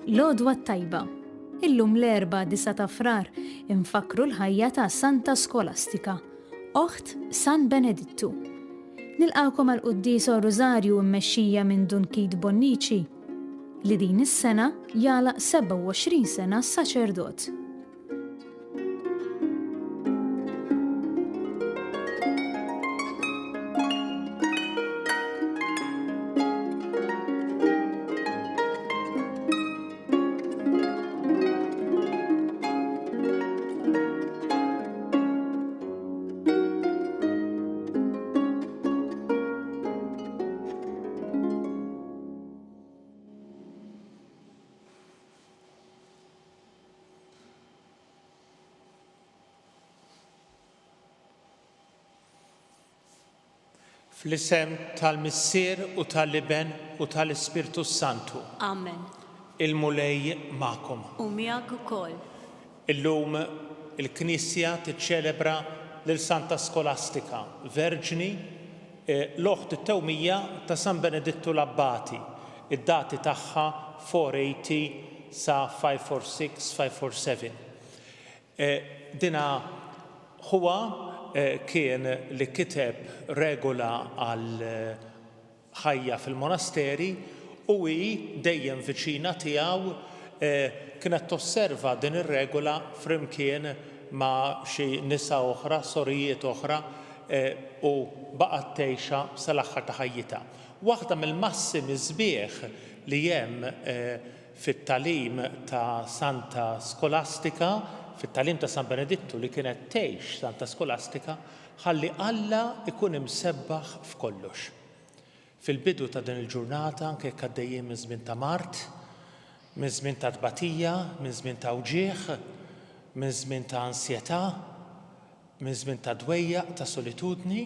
L-għodwa tajba. Illum l-4 ta' frar infakru l-ħajja ta' Santa Skolastika, oħt San Benedittu. Nilqawkom għal-Quddisa Rożarju mmexxija minn Dunkid Bonnici li din is-sena jagħlaq 27 sena saċerdot. Fl-isem tal-Missier u tal-Liben u tal-Ispirtu Santu. Amen. Il-mulej ma'kom. U miegħek ukoll. Illum il-Knisja tiċċelebra lil Santa Skolastika, Verġni, l-oħt it-tewmija ta' San Benedittu l-Abbati. Id-dati tagħha 480 sa 546-547. Dina huwa kien li kiteb regola għal ħajja fil-monasteri u dejjem viċina tiegħu kienet tosserva din ir-regola flimkien ma' xi nisa oħra, sorijiet oħra u baqgħet tgħixha sal-aħħar ta' ħajjitha. Waħda mill-massimi sbieħ li hemm fit-tagħlim ta' Santa Skolastika, fit-tagħlim ta' San Benedittu li kienet tgħix Santa Skolastika, ħalli Alla ikun imsebbaħ f'kollox. Fil-bidu ta' din il-ġurnata anke għaddejjin minn żmien ta' Mart, minn żmien ta' tbatija, minn żmien ta' uġigħ, minn żmien ta' ansjetà, minn żmien ta' dwejjaq ta' solitudni,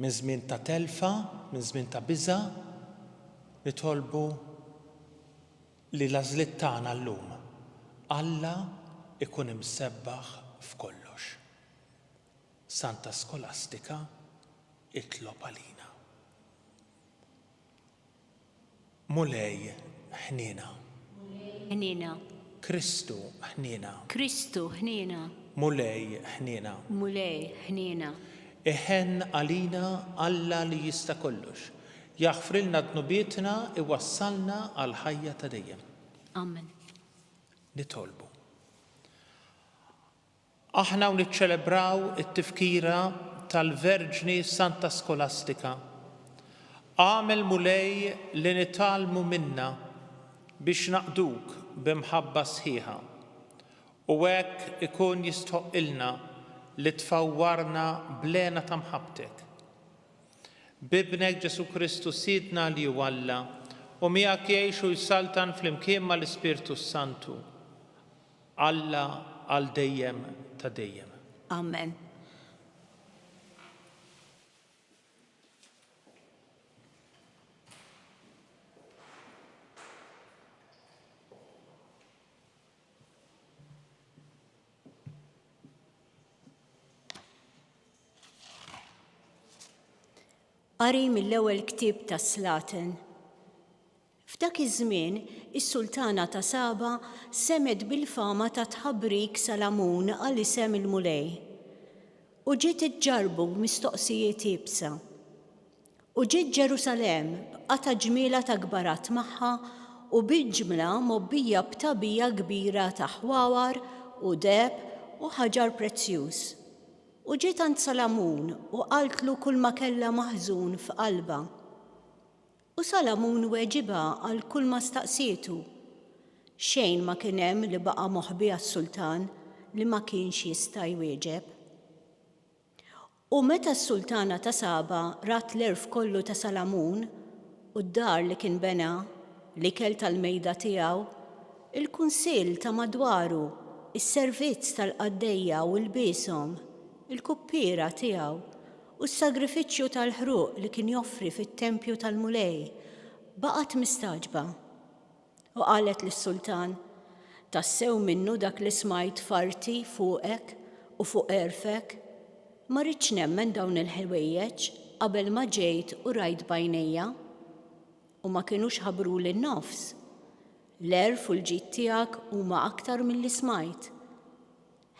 minn żmien ta' telfa, minn żmien ta' biża' nitolbu li l-għażliet tagħna llum Alla ikun imsebbaħ f'kollox. Santa Skolastika itlob għalina. Mulej ħnina. Ħnina. Kristu ħnina. Kristu ħnina. Mulej ħnina. Mulej ħnina. Iħen għalina Alla li jista' kollox. Jaħfrilna dnubietna iwassalna għal ħajja ta' dejjem. Amen. Nitolbu. Aħna niċċelebraw it-tifkira tal-Verġni Santa Skolastika. Għamel mulej li nitalmu minna biex naqduk b'imħabba sħiħa. U hekk ikun jistoqilna li tfawwarna blena ta' mħabbtek. Bibnek Ġesu Kristu Sidna li Alla u miegħek jgħix u jsaltan flimkien mal-Ispirtu Santu. Alla għal dejjem ta' dejjem. Amen. Qari mill-ewwel ktieb ta' Slatin. F'dak iż-żmien, is-Sultana ta' Saba semet bil-fama ta' tħabbrik Salamun għal isem il-mulej. U ġiet iġġarbu mistoqsijiet ibsa. U ġiet Ġerusalemm b'qata ġmiela ta' gbarat magħha u bil-ġmla mobbija b'tabija kbira ta' ħwawar u deb u ħaġar prezzjuż. U ġiet għand Salamun u qaltlu kull ma kellha maħżun f'qalba. U Salamun weġiba għal kull ma staqsietu. Xejn ma kien hemm li baqa' moħbi għas-Sultan li ma kienx jista' jwieġeb. U meta s-Sultana ta' Saba rat l-erf kollu ta' Salamun u d-dar li kien bena, l-ikel tal-mejda tiegħu, il-kunsill ta' madwaru, is-servizz tal-qaddejja u l-bieshom, il-kuppiera tiegħu, u s-sagrifiċċju tal-ħruq li kien joffri fit-tempju tal-mulej baqgħet mistaġba. U qalet lis-Sultan, tassew minnu dak li smajt farti fuqek u fuq erfek, ma rridx nemmen dawn il-ħwejjeġ qabel ma ġejt u rajt bajnejja u ma kienux ħabru lin-nofs. L-erf u l-ġid tiegħek huma aktar milli smajt.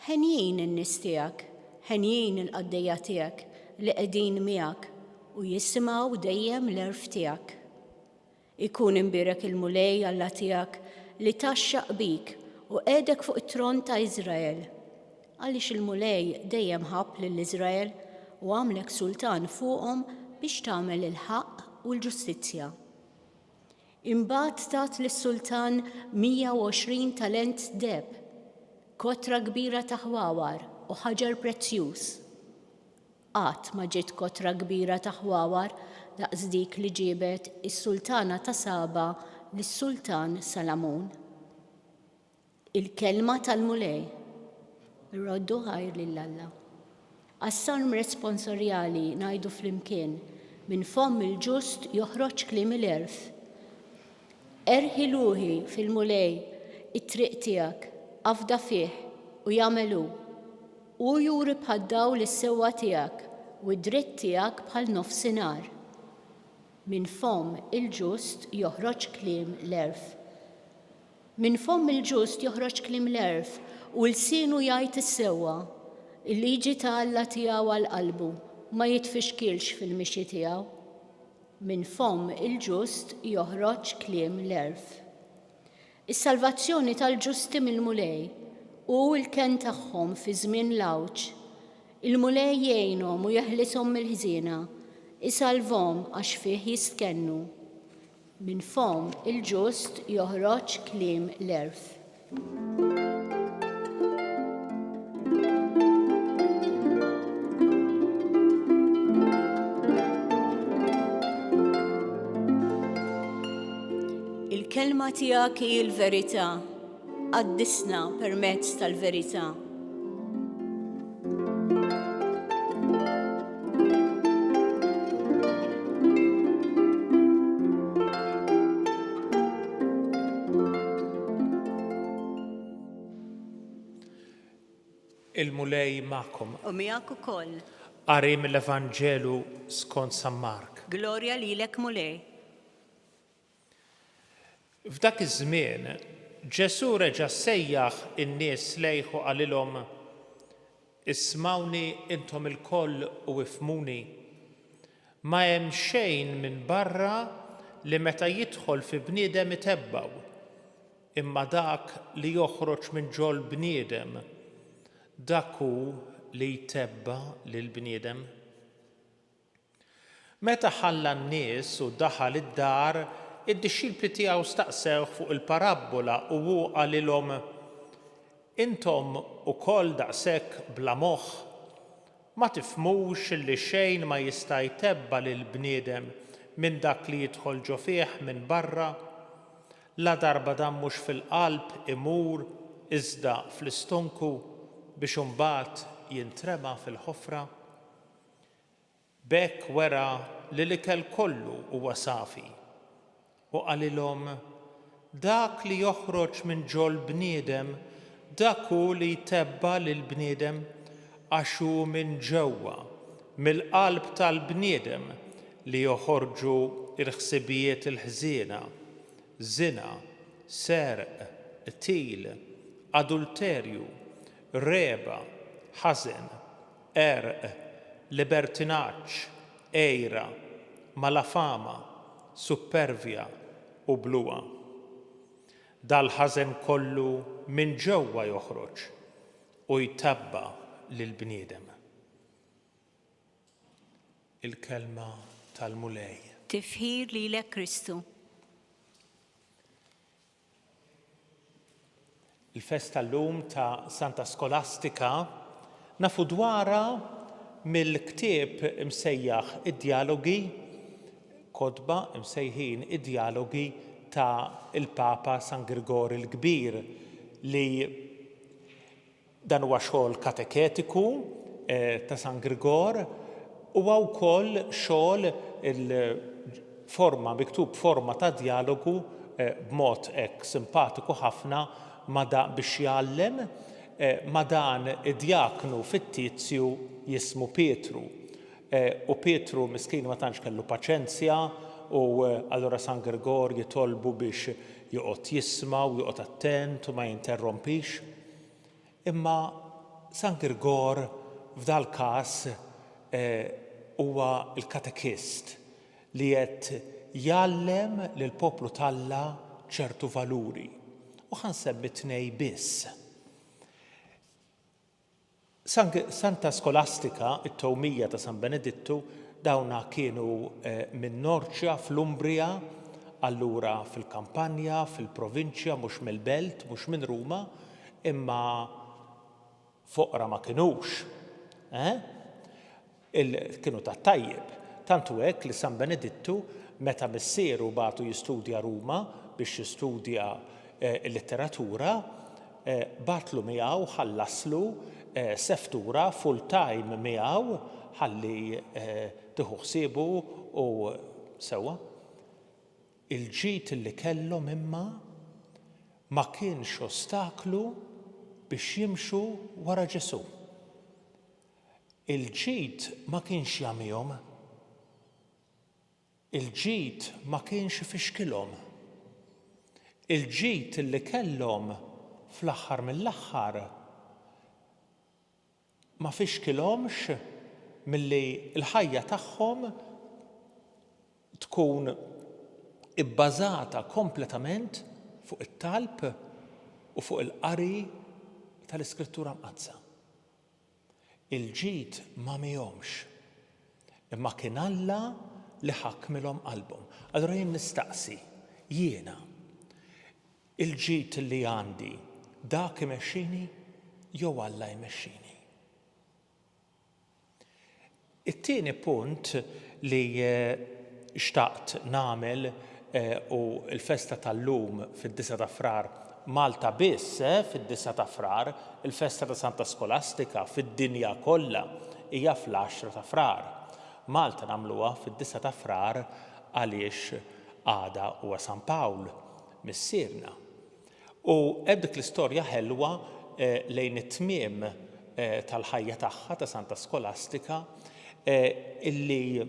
Ħenjin in-nies tiegħek, ħenjin il-qaddejja tiegħek li qegħdin miegħek u jisimgħu dejjem l-erf tiegħek. Ikun imbierek il-mulej Alla tiegħek li taxxaq bik u qiegħdek fuq it-tron ta' Iżrael. Għaliex il-mulej dejjem ħabb lill-Iżrael u għamlek sultan fuqhom biex tagħmel il-ħaqq u l-ġustizzja. Imbagħad tat lis-sultan 120 talent deheb, kotra kbira ta' ħwawar u ħaġar prezzjuż. Qatt ma ġiet kotra kbira ta' ħwawar daqs dik li ġiebet is-sultana ta' Saba lis-sultan Salamun. Il-kelma tal-mulej irroddu ħajr lil Alla. Għas-salm responsorjali ngħidu flimkien minn fomm il-ġust joħroġ kliem il-erf. Erħiluhi fil-mulej it-triq tiegħek afda fih u jagħmelu u juri bħaddaw lis-sewwa tiegħek u d-dritt tiegħek bħal nofsinhar. Minn fomm il-ġust joħroġ kliem l-erf. Minn fomm il-ġust joħroġ kliem l-erf u lsienu jgħid is-sewwa. Il-liġi ta' Alla tiegħu għal qalbu ma jitfixkilx fil-mixi tiegħu. Minn fomm il-ġust joħroġ kliem l-erf. Is-salvazzjoni tal-ġusti mill-mulej u l-ken tagħhom fi żmien l-għawġ. Il-mulej jgħinhom u jeħlishom mill-ħżiena, isalvhom għax fih jistkennu. Minn fomm il-ġust joħroġ kliem l-erf. Il-kelma tiegħek hi l-verità, qaddisna permezz tal-verità. Il-mulej magħkom. U miegħek ukoll. Qari mill-Evanġelu skont San Mark. Glorja lilek mulej. F'dak iż-żmien Ġesu reġa' sejjaħ in-nies lejh u qalilhom: Ismawni intom ilkoll u ifhmuni. Ma hemm xejn minn barra li meta jidħol fi bniedem itebbaw, imma dak li joħroġ minn ġol bniedem dak hu li jtebba lil bniedem. Meta ħalla n-nies u daħal id-dar, id-dixxilpli tiegħu staqsewh fuq il-parabola u hu qalilhom: Intom ukoll daqshekk bla moħħ, ma tifhmux li xejn ma jista' jtebba lil bniedem minn dak li jidħol ġo fih minn barra, la darba dan mhux fil-qalb imur iżda fl-istonku biex imbagħad jintrema fil-ħofra. B'hekk wera li l-ikel kollu huwa safi. U qalilhom: dak li joħroġ minn ġol bniedem dak hu li jtebba lil bniedem għax hu minn ġewwa mill-qalb tal-bniedem li joħorġu l-ħsibijiet il-ħżiena, żina, serq, qtil, adulterju, reba, ħażen, erq, libertinaġġ, għejra, malafama, supervja u bluwa. Dal-ħażen kollu minn ġewwa joħroġ u jtebba lil bniedem. Il-kelma tal-mulej. Tifħir lilek Kristu. Il-festa llum ta' Santa Skolastika nafu dwarha mill-ktieb imsejjaħ id-dialogi, kodba imsejħin id-dialogi ta' il-Papa San Grigori l-Kbir li dan huwa xogħol kateketiku ta' San Grigor u wkoll xogħol il-forma miktub forma ta' dialogu b'mod hekk simpatiku ħafna ma' da biex jgħallem ma' dan id-djaknu fit-Tizju jismu Petru. U Petru miskin ma tantx kellu paċenzja u allura San Grigor jitolbu biex joqgħod jisma' u joqgħod attent u ma jinterrompix. Imma San Grigor f'dal każ huwa l-katekist li qed jgħallem lill-poplu Alla ċertu valuri. U ħansemmi tnejn biss. Santa Skolastika, it-towmija ta' San Benedittu, dawna kienu minn Norċja fl-Umbrija, allura fil-Kampanja, fil-provinċja, mhux mill-Belt, mhux minn Ruma, imma foqra ma kinux. Kienu ta' tajjeb. Tantu hekk li San Benedittu meta missieru bagħtu jistudja Ruma biex jistudja l-litteratura, batlu miegħu ħallaslu seftura full-time miegħu ħalli tieħu ħsiebu u sewwa. Il-ġid li kellhom imma ma kienx ostaklu biex jimxu wara Ġesu. Il-ġid ma kienx jagħmihom. Il-ġid ma kienx ifixkilhom. Il-ġid li kellhom fl-aħħar mill-aħħar ma fixkilhomx milli l-ħajja tagħhom tkun ibbażata kompletament fuq it-talb u fuq il-qari tal-Iskrittura Mqadsa. Il-ġid ma mihomx, imma kien Alla li ħakkmilhom qalbhom. Allura jien nistaqsi, jiena il-ġid li għandi dak imexxini jew Alla jmexxini. It-tieni punt li xtaqt nagħmel u l-festa tal-lum fid-9 ta' Frar Malta biss fid-9 ta' Frar, il-festa ta' Santa Skolastika fid-dinja kollha hija fl-10 ta' Frar. Malta nagħmluha fid-9 ta' Frar għaliex għada huwa San Pawl missierna. U dik l-istorja ħelwa lejn it-tmiem tal-ħajja tagħha ta' Santa Skolastika illi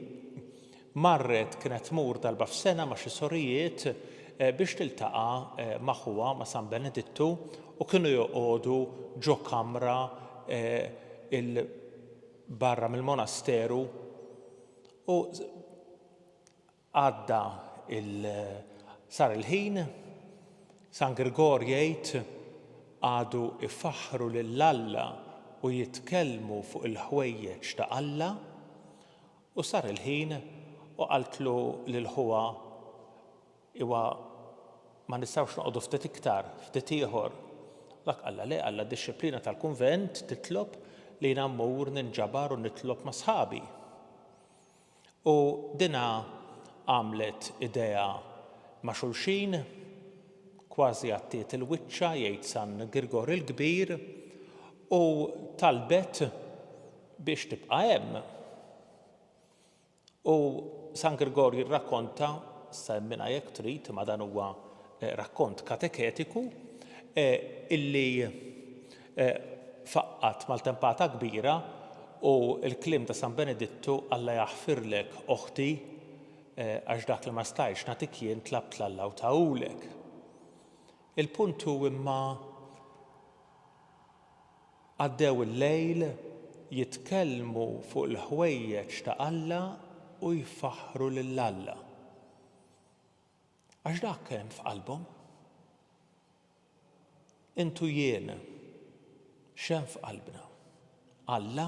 marret kienet tmur darba f'sena ma' xi sorijiet biex tiltaqa' magħha ma' San Benedittu u kienu joqogħdu ġo kamra barra mill-monasteru u għadda sar il-ħin San Grigor jgħid għadu ifaħħru lil Alla u jitkellmu fuq il-ħwejjeġ ta' Alla u sar il-ħin u qaltlu lil ħuwa iwa ma nistgħux noqogħdu ftit iktar, ftit ieħor. Dak Alla le Alla d-disciplina tal-kunvent titlob li jiena mmur ninġabar u nitlob ma' sħabi. U dina għamlet idea ma' xulxin, kważi għattiet il-wiċċa jgħid San Grigor il-Kbir u talbet biex tibqa' hemm. U San Grigor jirrakkonta, semmina jekk trid, ma dan huwa rakkont kateketiku illi faqqat mal-tempata kbira u l-kliem ta' San Benedittu Alla jaħfirlek oħti għax dak li ma stajx nagħtik jien tlabt l-Alla u tawlek. Il-punt hu imma għaddew il-lejl jitkellmu fuq il-ħwejjeġ ta' Alla u jfaħħru lil Alla. Għax dak hemm f'qalbhom. Intu jien x'hemm f'qalbna? Alla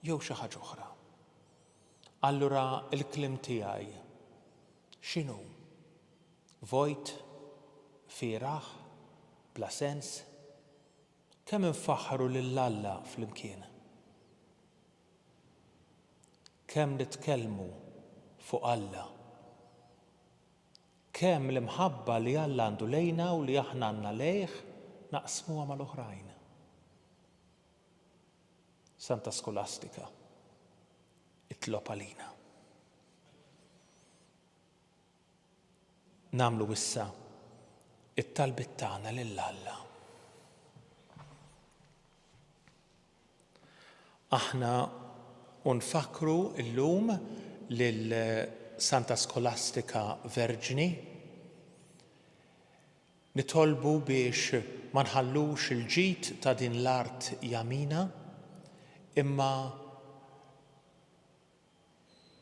jew xi ħaġa oħra. Allura l-kliem tiegħi x'inhu? Vojt, fieraħ, bla sens? Kemm infaħħru lil Alla flimkien? Kemm nitkellmu fuq Alla? Kemm l-imħabba li Alla għandu lejna u li aħna għandna lejh naqsmuha mal-oħrajn? Santa Skolastika itlob għalina. Nagħmlu issa it-talbit tagħna lil Alla. Aħna nfakru llum lil Santa Skolastika Verġni. Nitolbu biex ma nħallux il-ġid ta' din l-art jamina, imma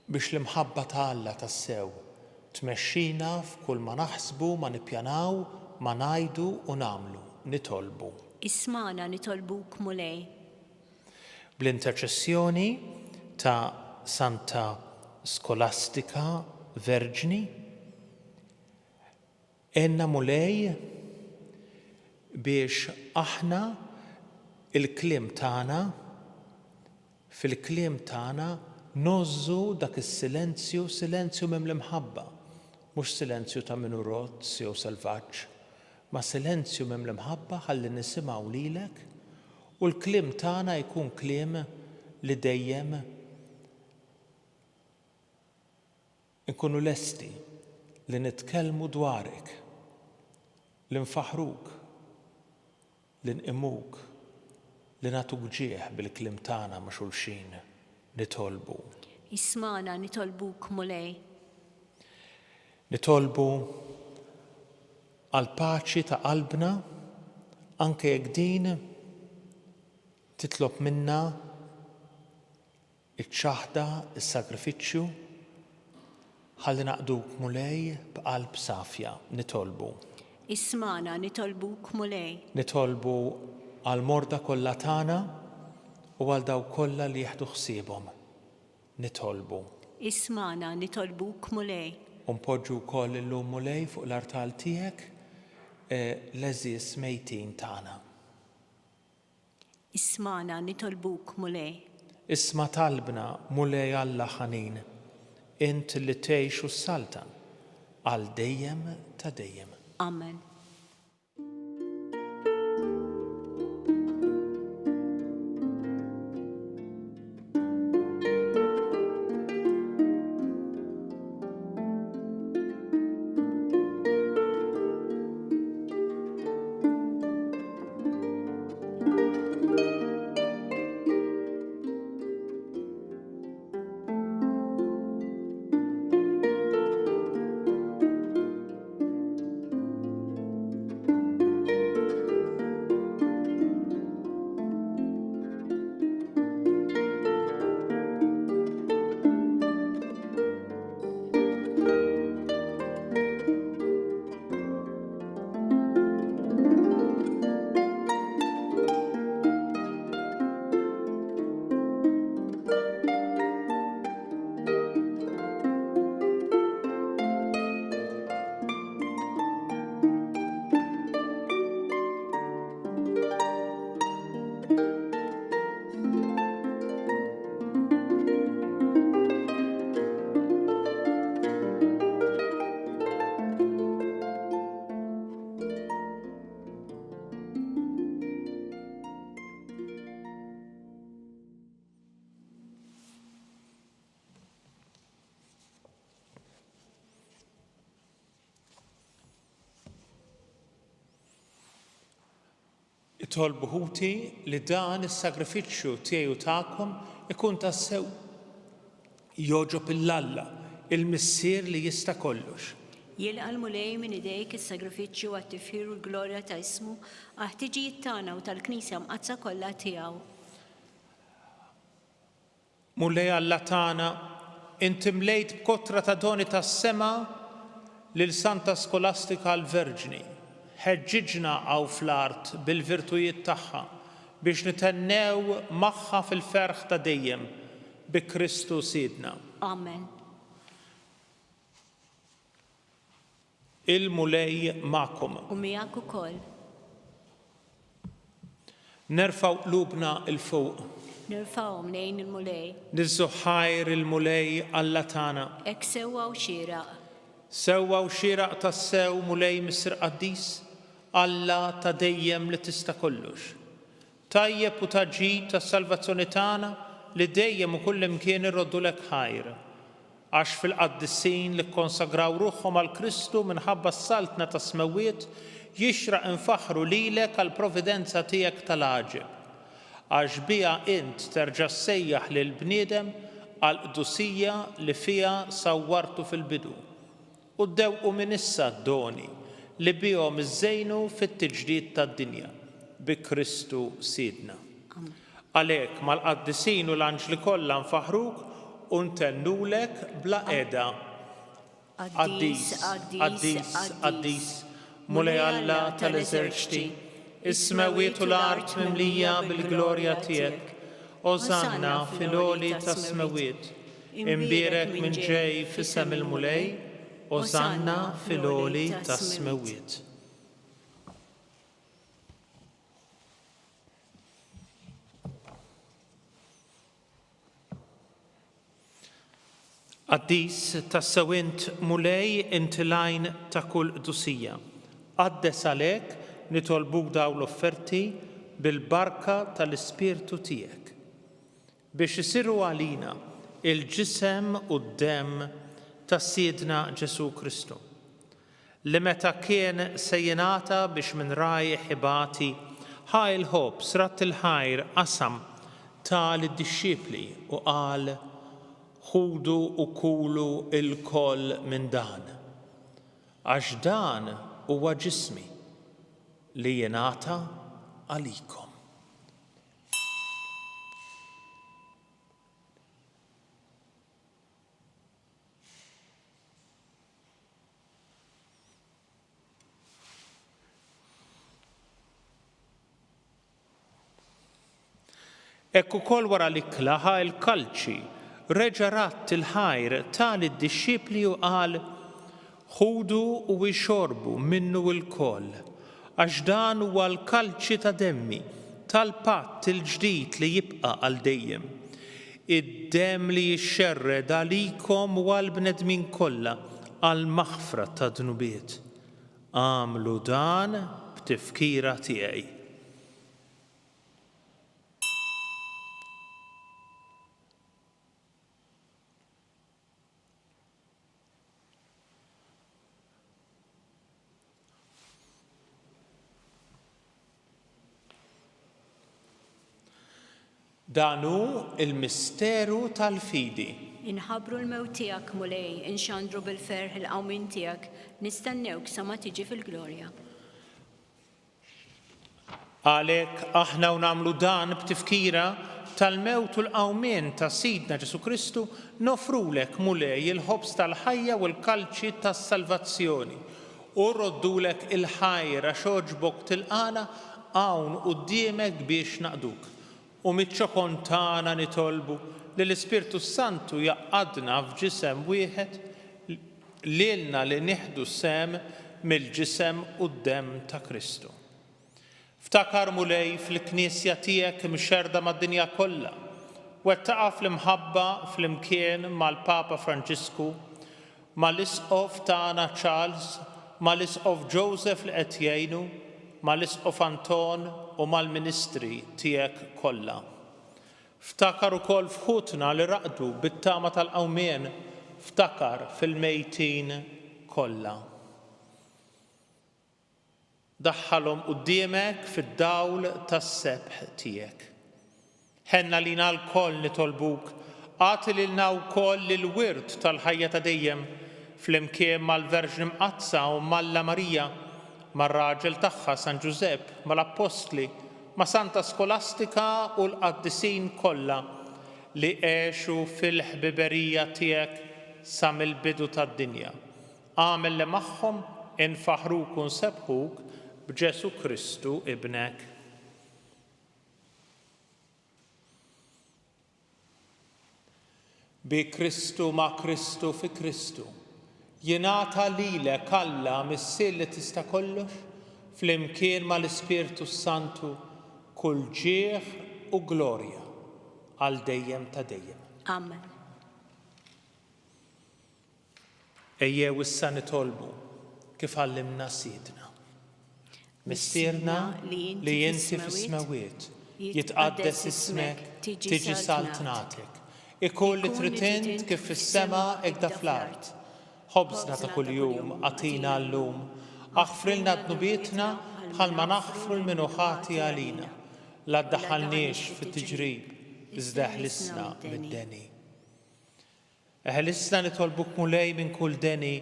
biex l-imħabba ta' Alla tassew tmexxina f'kull ma naħsbu, ma nippjanaw, ma ngħidu u nagħmlu. Nitolbu. Ismana nitolbuk mulej. Bl-interċessjoni ta' Santa Skolastika Verġni, enna mulej biex aħna il-klim tagħna fil-klim tagħna nożżu dak is-silenzju, silenzju mem l-imħabba, mhux silenzju ta' min hu rozz jew selvaġġ, ma' silenzju mem l-imħabba ħalli nisimgħu lilek u l-klim tagħna jkun kliem li dejjem nkunu lesti li nitkellmu dwarek, li nfaħruk, li nqimuk, li nagħtuk ġieħ bil-kliem tagħna ma' xulxin. Nitolbu. Ismana nitolbuk mulej. Nitolbu għal paċi ta' qalbna anke jekk din titlob minna iċ-ċaħda, is-sagrifiċċju, ħalli naqduk mulej b'qalb safja. Nitolbu. Ismana nitolbuk mulej. Nitolbu għal morda kollha tagħna u għal daw kollha li jieħdu ħsiebhom. Nitolbu. Ismana nitolbuk mulej. U npoġġu wkoll illum mulej fuq l-artal tiegħek l-eżies mejtin tagħna. Ismana nitolbuk mulej. Isma' talbna mulej Alla ħanin, int li tgħix u s-saltan għal dejjem ta' dejjem. Amen. Itolbu ħuti li dan is-sagrifiċċju tiegħu tagħkom ikun tassew joġob il-Alla, il-Missier li jista' kollox. Jilqa' mulej minn idejk is-sagrifiċċju għat-tifħir u l-glorja ta' ismu għat-tiġijiet tagħna u tal-Knisja mqazza kollha tiegħu. Mulej Alla tagħna, inti mlejt b'kotra ta' doni tas-sema lil Santa Skolastika l-Verġni. Ħeġġiġna għaw fl-art bil-virtujiet tagħha biex nitennew magħha fil-ferħ ta' dejjem bi Kristu Sidna. Amen. Il-mulej magħkom. U miegħek ukoll. Nerfgħu qlubna il fuq. Nirfgħuhom lejn il-mulej. Nizzuħħajr il-mulej Alla tagħna. Hekk sewwa u xieraq. Sewwa u xieraq tas-sew mulej Missir Qaddis, Alla ta' dejjem li tista' kollox. Tajjeb u taġġid tas-salvazzjoni tagħna li dejjem u kull imkien irroddulek ħajr. Għax fil-qaddissin li kkonsagraw ruħhom għal Kristu minħabba s-saltna ta' smewiet jixraq infaħru lilek għal providenza tiegħek tal-għaġeb. Għax biha int terġa' ssejjaħ lil bniedem għal-qdusija li fija sawwartu fil-bidu u ddewqu minn issa d-doni li bihom iżżejnu fit-tiġdid tad-dinja bi Kristu Siedna. Għalhekk mal-qaddisin u l-anġli kollha nfaħruk u ntennulek bla qiegħda. Qaddis, qaddis, qaddis, mulej Alla tal-eżerċti, is-smawiet u l-art mimlija bil-glorja tiegħek. Ożanna fil-għoli tas-smawiet, imbierek minn ġej f'isem il-mulej, Ożanna fil-għoli tas-smawiet. Qaddis tas-sewint mulej intilajn ta' kull qdusija. Qaddes għalhekk nitolbuk dawn l-offerti bil-barka tal-Ispirtu tiegħek biex isiru għalina il-ġisem u d-demm tas-Siedna Ġesu Kristu li meta kien se jingħata biex minn rajjih ibati ħaj il-ħobb srat il-ħajr qasam tal-disċipli u qal ħudu u kulu il-koll minn dan għax dan huwa ġismi li jingħata għalikom. Ekk ukoll wara l-ikla ħa il-kalċi reġa' ratt il-ħajr tal-disċipli u qal ħudu u jxorbu minnu l-koll għax dan huwa l-kalċi ta' demmi tal-patt il-ġdid li jibqa' għal dejjem. Id-demm li jixxerred għalikom u għall-bnedmin kollha għal maħfra ta' dnubiet. Għamlu dan b'tifkira tiegħi. Danu il-misteru tal-fidi. Inħabru l-mewt tiegħek mulej, inxandru bil-ferħ il-qawmin tiegħek, nistennewk sa ma tiġi fil-glorja. Għalhekk aħna nagħmlu dan b'tifkira tal-mewt u l-qawmien ta' Sidna Ġesu Kristu nofrulek mulej il-ħobs tal-ħajja u l-kalċi tas-salvazzjoni u rroddulek il-ħajra xoġbok tilqana hawn quddiemek biex naqduk. U mit-ċokon tagħna nitolbu li l-Ispirtu Santu jaqgħadna f'ġisem wieħed lilna li nieħdu sem mill-ġisem u d-demm ta' Kristu. Ftakar mulej fil-Knisja tiegħek mxerda mad-dinja kollha, wettaqa' fl-imħabba fl-imkien mal-Papa Franġisku, mal-Isqof tagħna Charles, mal-Isqof Joseph li qed jgħinu, mal-Isqof Anton u mal-ministri tiegħek kollha. Ftakar ukoll f'ħutna li raqdu bit-tama tal-qawmien, ftakar fil-mejtin kollha. Daħħalhom quddiemek fid-dawl tas-sebħ tiegħek. Ħenna lina l-koll nitolbuk, għati lilna wkoll il-wirt tal-ħajja ta' dejjem fl-imkien mal-Verġni Mqazza u Malla Marija, mar-raġel tagħha San Ġusepp, mal-Apostli, ma' Santa Skolastika u l-qaddisin kollha li għexu fil-ħbiberija tiegħek sa mill-bidu tad-dinja. Għamel li magħhom infaħruk u nsebħuk b'Ġesu Kristu ibnek. Bi Kristu ma' Kristu fi Kristu. Jingħata lilek Alla missier li tista' kollox fl-imkien mal-Ispirtu Santu kull ġieħ u glorja għal dejjem ta' dejjem. Amen. Ejjew issa nitolbu kif għallimna Siedna. Missierna li inti fis-smawiet jitqaddes ismek, tiġi saltnatek. Ikun li trid kif fis-sema hekk fl-art. Ħobżna ta' kuljum għatina llum, aħfrilna dnubietna bħalma naħfru l-minuħati għalina. La ddaħħalniex fit-tiġrib, iżda ħlisna mid-deni. Eħelisna nitolbuk mulej minn kull deni,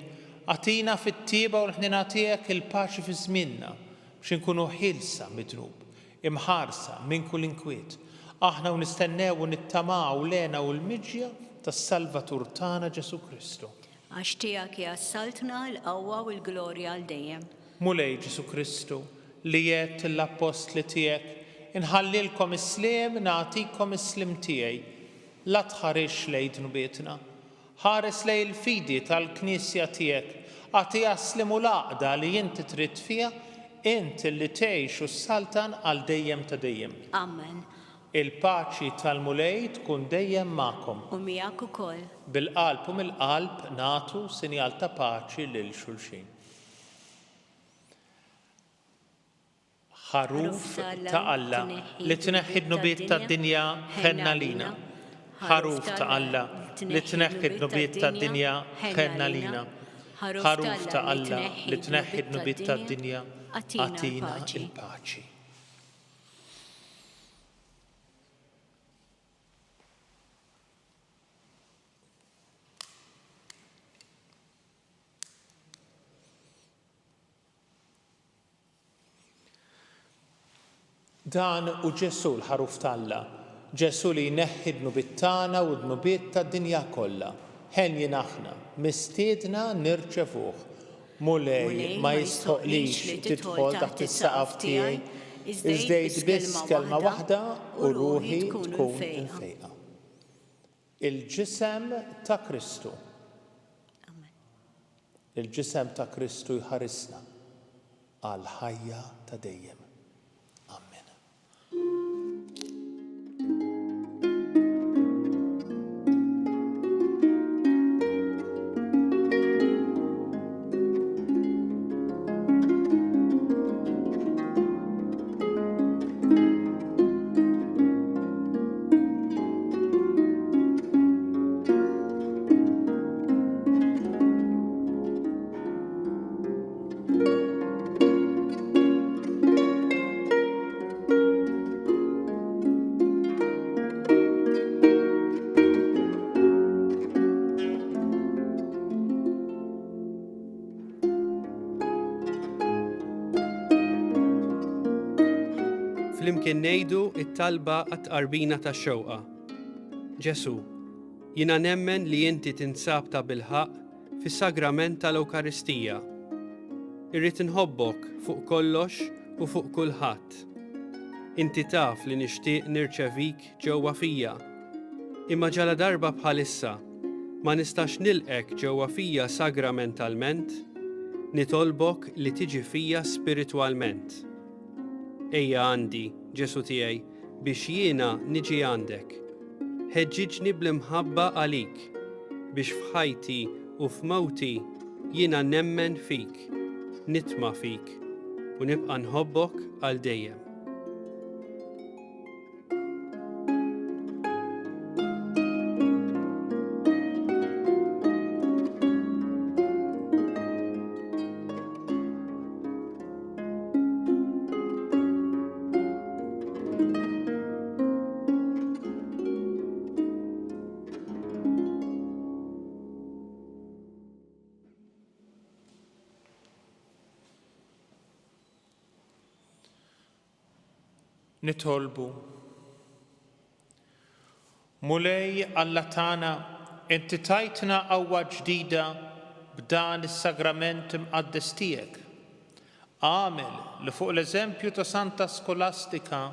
għatina fit-tieba u l-ħnina tiegħek il-paċi fi żmienna biex inkunu ħilsa midnub, imħarsa minn kull inkwiet. Aħna u nistennew u nittamaw lena u l-miġja tas-Salvatur tagħna Ġesu Kristu. Għax tiegħek jassaltna l-qawwa u l-glorja għal dejjem. Mulej Ġesu Kristu li jgħid l-apostli tiegħek, inħallilkom isliem nagħtikom islim tiegħi, la tħarix lejn dnubietna. Ħares lejn il-fidi tal-Knisja tiegħek, għatiha slim u l-għaqda li inti trid fiha, inti li tgħix u s-saltan għal dejjem ta' dejjem. Amen. Il-paċi tal-mulej tkun dejjem magħkom. U miegħek ukoll. Bil-qalb u mill-qalb nagħtu sinjal ta' paċi lil xulxin. Ħaruf ta' Alla li tneħħi d-nubiet tad-dinja ħenna lina. Ħaruf ta' Alla li tneħħi d-nubiet tad-dinja ħenna lina. Ħaruf ta' Alla li tneħħi d-nubiet tad-dinja għatina il-paċi. Dan u Ġesu l-ħaruf ta' Alla, Ġesu li jneħħi d-nubiet tagħna u d-nubiet tad-dinja kollha. Ħen aħna mistiedna nirċevuh. Mulej ma jistħoqlix tidħol taħt is-saqaf tiegħi, iżdejt biss kelma waħda u ruħi tkun infejqa. Il-ġisem ta' Kristu. Il-ġisem ta' Kristu jħarisna għal ħajja ta' dejjem. Flimkien ngħidu t-talba għat-tqarbina tax-xewqa. Ġesu, jiena nemmen li inti tinsab ta' bilħaq fis-sagrament tal-Ewkaristija. Irrid inħobbok fuq kollox u fuq kulħadd. Inti taf li nixtieq nirċevik ġewwa fija. Imma ġala darba bħalissa ma nistax nilqek ġewwa fija sagramentalment, nitolbok li tiġi fija spiritwalment. Ejja għandi, Ġesu tiegħi, biex jiena niġi għandek. Ħeġġiġni bl-imħabba għalik, biex f'ħajti u f'mewti jiena nemmen fik, nitma' fik u nibqa' nħobbok għal dejjem. Nitolbu. Mulej Alla tagħna, inti tajtna qawwa ġdida b'dan is-sagrament imqaddes tiegħek. Għamel li fuq l-eżempju ta' Santa Skolastika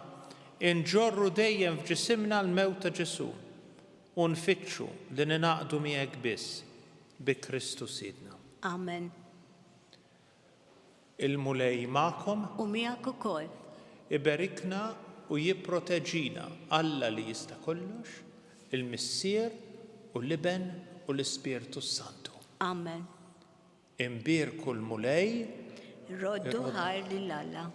inġorru dejjem f'ġisimna l-mewt ta' Ġesu u nfittxu li ninaqdu miegħek biss bi Kristu Sidna. Amen. Il-mulej magħkom U miegħek ukoll. iberikna u jipproteġina Alla li jista' kollox, il-Missier u l-Iben u l-Ispirtu Santu. Amen. Imbierku l-mulej, Roddu ħajr lil Alla.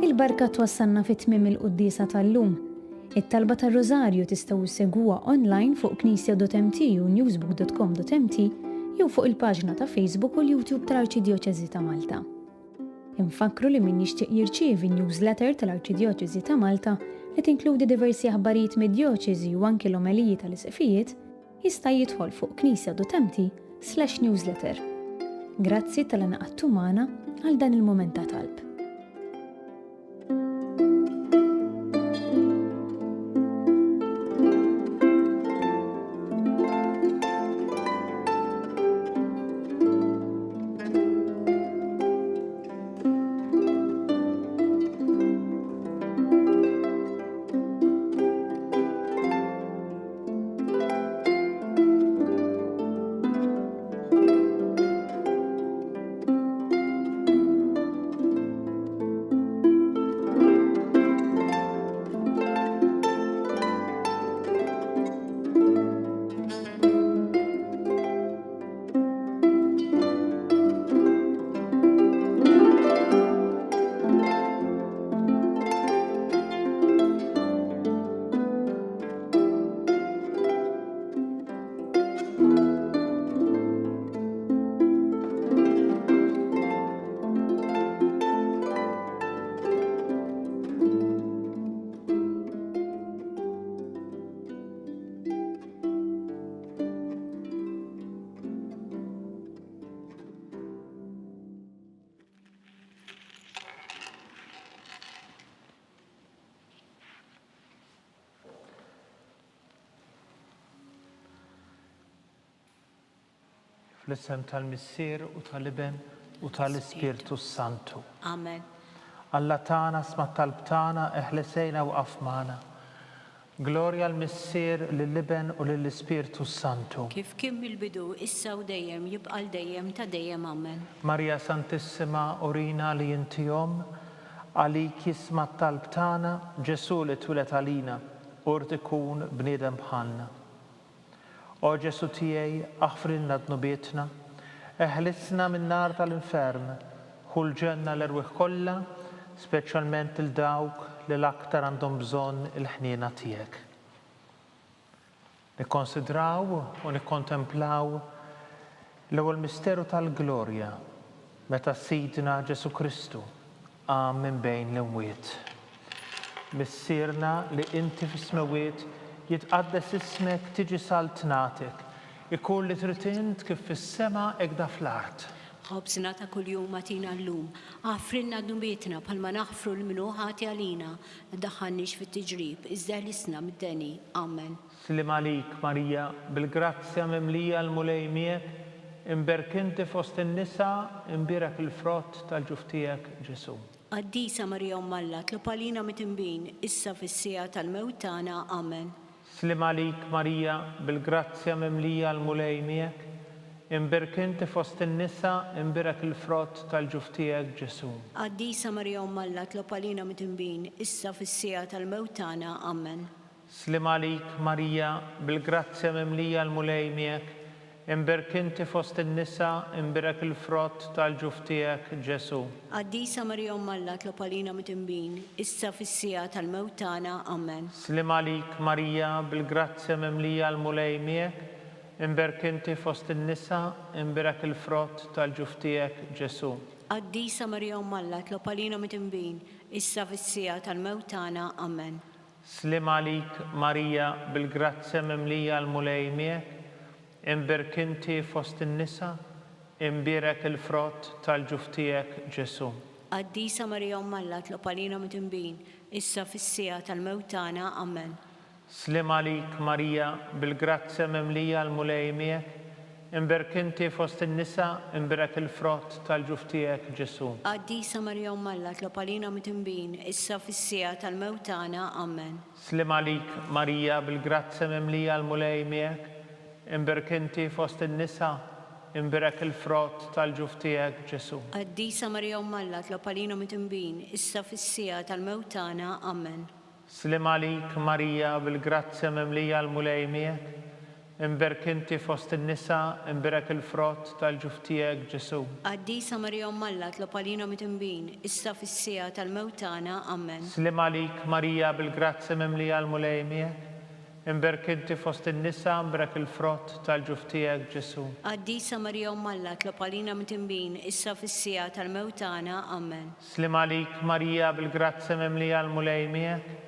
Il-barka twassalna fit-tmiem il-qudiesa tal-lum. It-talba tar-Rożarju tistgħu ssegwuha online fuq knisja.mt u newsbook.com.mt jew fuq il-paġna ta' Facebook u l-YouTube tal-Arċidjoċeżi ta' Malta. Infakru li min jixtieq jirċievi newsletter tal-Arċidjoċeżi ta' Malta li tinkludi diversi aħbarijiet mid-djoċeżi u anke l-omeliji tal-isqfijiet jista' jidħol fuq knisja.mti/newsletter. Grazzi tal-inqadtu magħna għal dan il-mument ta' talb. Fl-isem tal-Missier u tal-Iben u tal-Ispirtu Santu. Amen. Alla tagħna sma' talb tagħna eħlesejna u qafmana. Glorja l-Missier lill-Iben u lill-Ispirtu Santu. Kif kien mill-bidu issa u dejjem jibqal dejjem ta' dejjem amen. Marja Santissima urina li intihom għalik jisma' talb tagħna Ġesu li twilet għalina urt ikun bniedem bħalna. O Ġesu tiegħi aħfrilna dnubietna, eħlisna min-nar tal-infern, ħul ġenna l-erwieħ kollha, speċjalment il-dawk li l-aktar għandhom bżonn il-ħniena tiegħek. Nikkonsidraw u nikkontemplaw l-ewwel misteru tal-glorja meta Sidna Ġesu Kristu qam minn bejn l-imwiet. Missierna li inti fis-smawiet jitqaddes ismek tiġi saltnatek, ikun li trid int kif fis-sema hekk da fl-art. Ħobsna ta' kuljum atina llum, għafrinna dnubietna bħalma naħfru l-minu ħati għalina, daħħannix fit-tiġrib, iżda ħlisna mid-deni. Amen. Slim għalik, Marija, bil-grazzja mimlija l-mulej miegħek, imberkinti fost in-nisa, imbierak il-frott tal-ġuf tiegħek Ġesu. Qaddisa Marija Alla, tlob għalina mit-imbin, issa fis-sija tal-mewt tagħna. Amen. Slim għalik, Marija, bil-grazzja mimlija l-mulej miegħek, imberkinti fost in-nisa, imbierak il-frott tal-ġuf tiegħek Ġesu. Qaddisa Marija Alla, tlob għalina mit-imbin, issa fis-sija tal-mewt tagħna. Amen. Slim għalik, Marija, bil-grazzja mimlija l-mulej miegħek, imberkinti fost in-nisa, imbierak il-frott tal-ġuf tiegħek Ġesu. Qaddisa Marija Alla, tlob għalina mit-imbin, issa fis-sija tal-mewt tagħna. Amen. Slim għalik, Marija, bil-grazzja mimlija l-mulej miegħek, imberkinti fost in-nisa, imbierak il-frott tal-ġuf tiegħek Ġesu. Qaddisa Marija Alla, tlob għalina mit-imbin, issa fis-sija tal-mewt tagħna. Amen. Slim għalik, Marija, bil-grazzja mimlija l-mulej miegħek, imberkinti fost in-nisa, imbierak il-frott tal-ġuf tiegħek Ġesu. Qaddisa Marija Alla, tlob għalina mit-imbin, issa fis-sija tal-mewt tagħna. Amen. Slim għalik, Marija, bil-grazzja mimlija l-mulej miegħek, imberkinti fost in-nisa, imbierak il-frott tal-ġuf tiegħek Ġesu. Qaddisa Marija Alla, tlob għalina mit-imbin, issa fis-sija tal-mewt tagħna. Amen. Slim għalik, Marija, bil-grazzja mimlija l-mulej miegħek, imberkinti fost in-nisa, imbierak il-frott tal-ġuf tiegħek Ġesu. Qaddisa Marija Alla, tlob għalina mit-imbin, issa fis-sija tal-mewt tagħna. Amen. Slim għalik, Marija, bil-grazzja mimlija l-mulej miegħek, imberkinti fost in-nisa, imbierak il-frott tal-ġuf tiegħek Ġesu. Qaddisa Marija Alla, tlob għalina mit-imbin, issa fis-sija tal-mewt tagħna. Amen. Slim għalik, Marija, bil-grazzja mimlija l-mulej miegħek, Imberk inti fost in-nisa, imberek il-frott tal-ġuf tiegħek Ġesu. Qaddisa Marija Alla, tlob għalina mitimbin, issa fis-sija tal-mewt tagħna. Amen. Slim għalik Marija bil-grazzja mimlija l-mulej miegħek,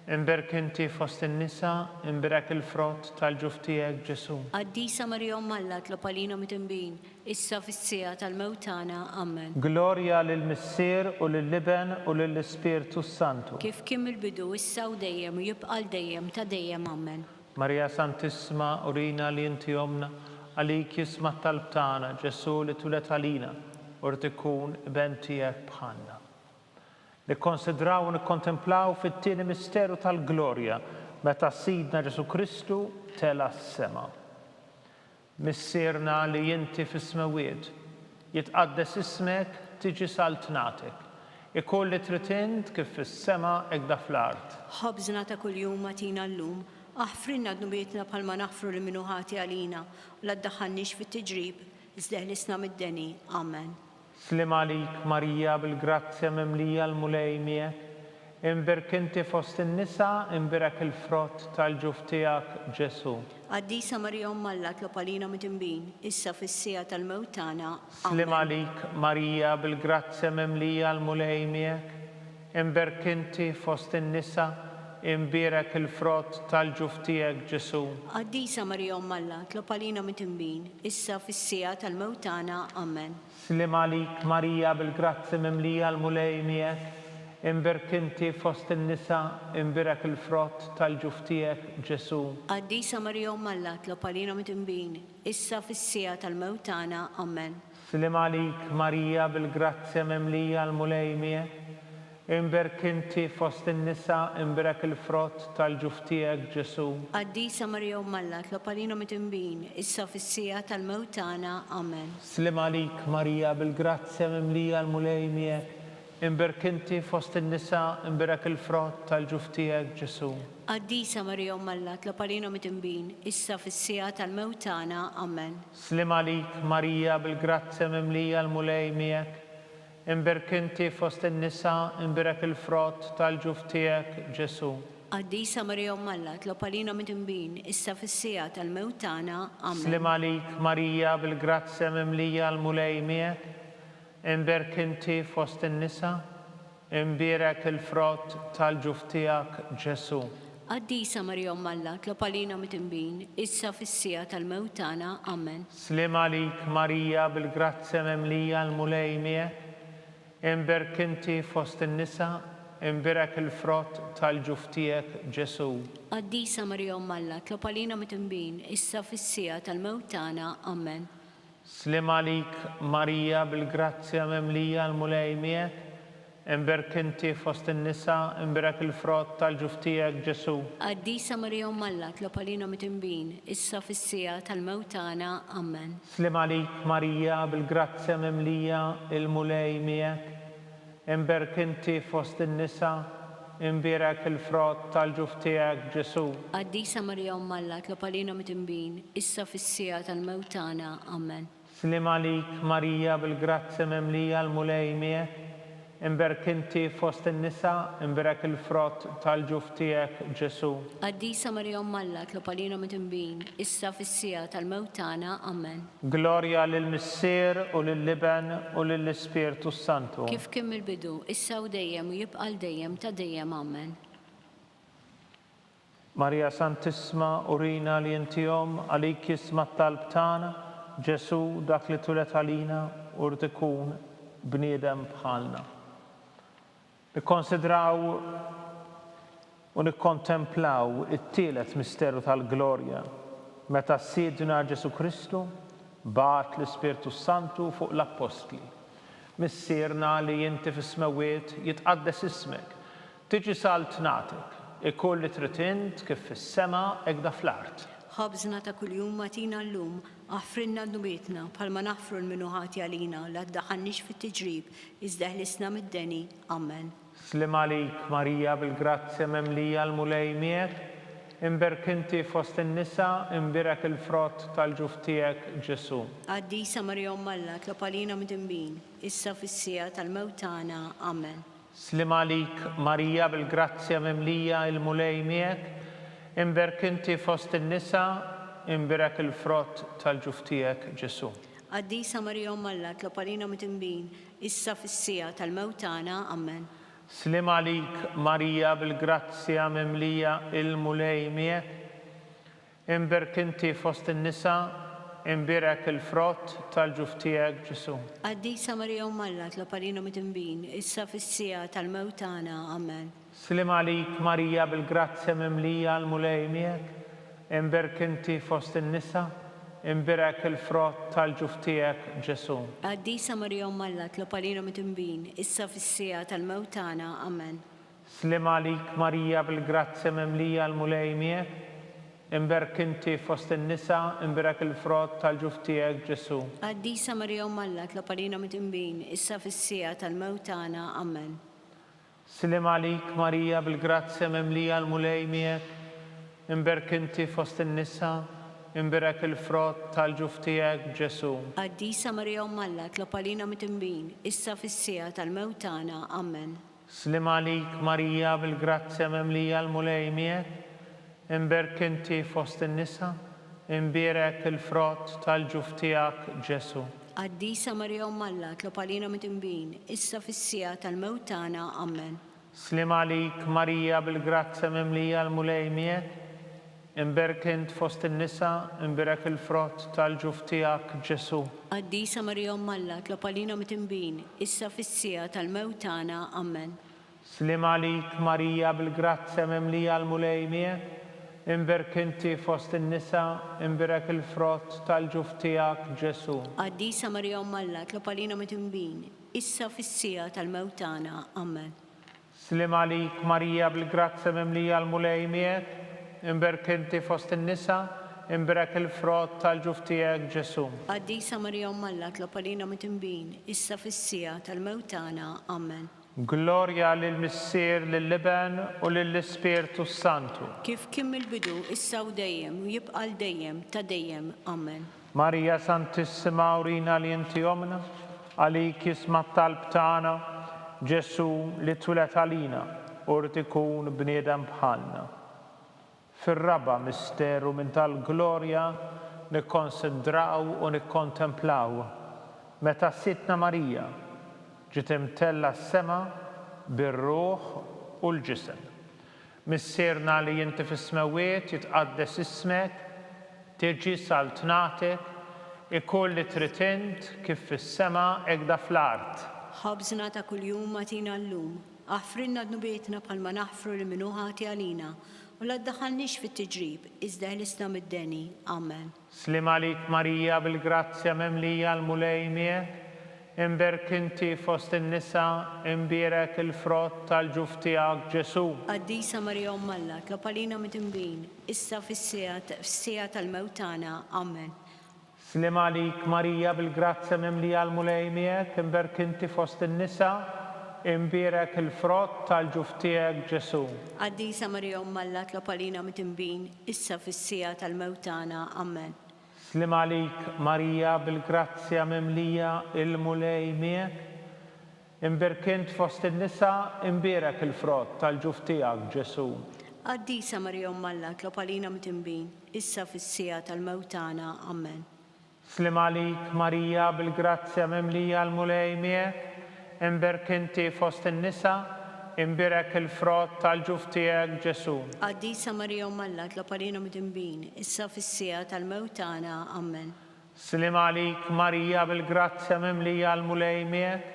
imberk inti fost in-nisa, imberek il-frott tal-ġuf tiegħek Ġesu. Qaddisa Marija Alla, tlob għalina mitimbin, issa fis-sija tal-mewt tagħna. Amen. Glorja lill-Missier u lill-Liben u lill-Ispirtu Santu. Kif kien il-bidu, issa u dejjem u jibqa' dejjem ta' dejjem. Amen. Marija Santissima, urina li inti omna, għalik jisma talb tagħna, Ġesu li tulet għalina, urtikun ben tiegħek bħalna. Nikkonsidraw u nikkontemplaw fit-tieni misteru tal-glorja meta Sidna Ġesu Kristu tela s-sema. Missierna li inti fis-smawiet, jitqaddes ismek tiġi saltnatek. Ikolli tritint kif fis-sema ekda fl-art. Ħobżna ta' kuljum matina llum, aħfrinna dnubietna bħalma naħfru li minu ħati għalina, u la ddaħħalniex fit-tiġrib, iżdeħlisna mid-deni. Amen. Slim għalik Marija bil-grazzja mimlija l-mulej miegħek, imberk inti fost in-nisa, imberek il-frott tal-ġuf tiegħek Ġesu. Qaddisa Marija Alla, tlob għalina mitimbin, issa fis-sija tal-mewt tagħna. Slim għalik Marija bil-grazzja mimlija l-mulej miegħek, imberk inti fost in-nisa, imbierek il-frott tal-ġuf tiegħek Ġesu. Qaddisa Marija Alla, tlob għalina mitimbin, issa fis-sija tal-mewt tagħna. Amen. Slim għalik Marija bil-grazzja mimlija l-mulej miegħek, imberk inti fost in-nisa, imbierek il-frott tal-ġuf tiegħek Ġesu. Qaddisa Marija Alla, tlob għalina mitimbin, issa fis-sija tal-mewt tagħna. Amen. Slim għalik Marija bil-grazzja mimlija l-mulej miegħek, imberk inti fost in-nisa, imberek il-frott tal-ġuf tiegħek Ġesu. Qaddisa Marija Alla, tlob għalina mitimbin, issa fis-sija tal-mewt tagħna. Amen. Slim għalik Marija bil-grazzja mimlija l-mulej miegħek, imberk inti fost in-nisa, imberek il-frott tal-ġuf tiegħek Ġesu. Qaddisa Marija Alla, tlob għalina mitimbin, issa fis-sija tal-mewt tagħna. Amen. Slim għalik Marija bil-grazzja mimlija l-mulej miegħek, imberk inti fost in-nisa, imberek il-frott tal-ġuf tiegħek Ġesu. Qaddisa Marija Alla, tlob għalina mitimbin, issa fis-sija tal-mewt tagħna. Amen. Slim għalik Marija bil-grazzja mimlija l-mulej miegħek, imberk inti fost in-nisa, imbierek il-frott tal-ġuf tiegħek Ġesu. Qaddisa Marija Alla, tlob għalina mitimbin, issa fis-sija tal-mewt tagħna. Amen. Slim għalik Marija bil-grazzja mimlija l-mulej miegħek, imberk inti fost in-nisa, imbierek il-frott tal-ġuf tiegħek Ġesu. Qaddisa Marija Alla, tlob għalina mitimbin, issa fis-sija tal-mewt tagħna. Amen. Slim għalik Marija bil-grazzja mimlija l-mulej miegħek, imberk inti fost in-nisa, imberek il-frott tal-ġuf tiegħek Ġesu. Qaddisa Marija Alla, tlob għalina mitimbin, issa fis-sija tal-mewt tagħna. Amen. Slim għalik Marija bil-grazzja mimlija l-mulej miegħek, imberk inti fost in-nisa, imbierek il-frott tal-ġuf tiegħek Ġesu. Qaddisa Marija Alla, tlob għalina mitimbin, issa fis-sija tal-mewt tagħna. Amen. Slim għalik Marija bil-grazzja mimlija l-mulej miegħek, imberk inti fost in-nisa, imbierek il-frott tal-ġuf tiegħek Ġesu. Qaddisa Marija Alla, tlob għalina mitimbin, issa fis-sija tal-mewt tagħna. Amen. Glorja lill-Missier u lill-Liben u lill-Ispirtu Santu. Kif kien il-bidu, issa u dejjem u jibqa' dejjem ta' dejjem. Amen. Marija Santissima, urina li inti għalik jisma talb tagħna, Ġesu dak li tulet għalina, urtikun bniedem bħalna. Nikkonsidraw u nikkontemplaw it-tielet misteru tal-glorja meta Sidna Ġesu Kristu bat l-Ispirtu Santu fuq l-Apostli. Missierna li inti fis-smawiet jitqaddes ismek, tiġi saltnatek, ikolli tritint kif fis-sema ekda fl-art. Ħobżna ta' kuljum matina llum, aħfrinna dnubietna bħalma naħfru l-minu ħati għalina, la ddaħħalniex fit-tiġrib, iżdeħlisna mid-deni. Amen. Slim għalik Marija bil-grazzja mimlija l-mulej miegħek, imberk inti fost in-nisa, imbierek il-frott tal-ġuf tiegħek Ġesu. Qaddisa Marija Alla, tlob għalina mitimbin, issa fis-sija tal-mewt tagħna. Amen. Slim għalik Marija bil-grazzja mimlija l-mulej miegħek, Imberk inti fost in-nisa, imberek il-frott tal-ġuf tiegħek Ġesu. Qaddisa Marija Umm Alla, tlob għalina mit-tinbin, issa fis-sija tal-mewt tagħna. Amen. Slim għalik Marija bil-grazzja mimlija il-mulej miegħek. Imberk inti fost in-nisa, imberek il-frott tal-ġuf tiegħek Ġesu. Qaddisa Marija Umm Alla, tlob għalina mit-tinbin, issa fis-sija tal-mewt tagħna. Amen. Slim għalik Marija bil-grazzja mimlija il-mulej miegħek. Imberk inti fost in-nisa, imberek il-frott tal-ġuf tiegħek Ġesu. Qaddisa Marija Umm Alla, tlob għalina mit-tinbin, issa fis-sija tal-mewt tagħna. Amen. Slim għalik Marija bil-grazzja mimlija il-mulej miegħek. Imberk inti fost in-nisa, imberek il-frott tal-ġuf tiegħek Ġesu. Qaddisa Marija Umm Alla, tlob għalina mit-tinbin, issa fis-sija tal-mewt tagħna. Amen. Slim għalik Marija bil-grazzja mimlija il-mulej miegħek. Imberk inti fost in-nisa, imberek il-frott tal-ġuf tiegħek Ġesu. Qaddisa Marija Umm Alla, tlob għalina mit-tinbin, issa fis-sija tal-mewt tagħna. Amen. Slim għalik Marija bil-grazzja mimlija il-mulej miegħek. Imberk inti fost in-nisa, imberek il-frott tal-ġuf tiegħek Ġesu. Qaddisa Marija Umm Alla, tlob għalina mit-tinbin, issa fis-sija tal-mewt tagħna. Amen. Slim għalik Marija bil-grazzja mimlija il-mulej miegħek. Imberk int fost in-nisa, imberek il-frott tal-ġuf tiegħek Ġesu. Qaddisa Marija Umm Alla, tlob għalina mit-tinbin, issa fis-sija tal-mewt tagħna. Amen. Slim għalik Marija bil-grazzja mimlija il-mulej miegħek. Imberk inti fost in-nisa, imberek il-frott tal-ġuf tiegħek Ġesu. Qaddisa Marija Umm Alla, tlob għalina mit-tinbin, issa fis-sija tal-mewt tagħna. Amen. Slim għalik Marija bil-grazzja mimlija il-mulej miegħek. Imberk inti fost in-nisa, imberek il-frott tal-ġuf tiegħek Ġesu. Qaddisa Marija Umm Alla, tlob għalina mit-tinbin, issa fis-sija tal-mewt tagħna. Amen. Glorja lill-Missier, lill-Liben u lill-Ispirtu Santu. Kif kien mill-bidu, issa u dejjem, u jibqa' dejjem ta' dejjem. Amen. Marija Santissima, urina li inti omna, għalik jisma' talb tagħna, Ġesu li twilet għalina, urt ikun bniedem bħalna. Fir-raba misteru minn tal-glorja nikkonsidraw u nikkontemplaw meta sitna Marija ġiet imtella s-sema bir-ruħ u l-ġisem. Missierna li inti fis-smawiet jitqaddes ismek, tiġi saltnatek, ikoll li trid int kif fis-sema hekk fl-art. Ħabżna ta' kuljum matina llum, aħfrinna dnubietna bħalma naħfru li minnu ħati għalina, u la ddaħħalniex fit-tiġrib, iżda ħlisna mid-deni. Amen. Slim għalik Marija bil-grazzja mimlija l-mulej miegħek. Imberk inti fost in-nisa, imberek il-frott tal-ġuf tiegħek Ġesu. Qaddisa Marija Umm Alla, tlob għalina mit-tinbin, issa fis-sija tal-mewt tagħna. Amen. Slim għalik Marija bil-grazzja mimlija l-mulej miegħek. Imberk inti fost in-nisa, imberek il-frott tal-ġuf tiegħek Ġesu. Qaddisa Marija Umm Alla, tlob għalina mit-tinbin, issa fis-sija tal-mewt tagħna. Amen. Slim għalik Marija bil-grazzja mimlija il-mulej miegħek. Imberk int fost in-nisa, imberek il-frott tal-ġuf tiegħek Ġesu. Qaddisa Marija Umm Alla, tlob għalina mit-tinbin, issa fis-sija tal-mewt tagħna. Amen. Slim għalik Marija bil-grazzja mimlija l-mulej miegħek. Imberk inti fost in-nisa, imberek il-frott tal-ġuf tiegħek Ġesu. Qaddisa Marija Umm Alla, tlob għalina mit-tinbin, issa fis-sija tal-mewt tagħna. Amen. Slim għalik Marija bil-grazzja mimlija l-mulej miegħek.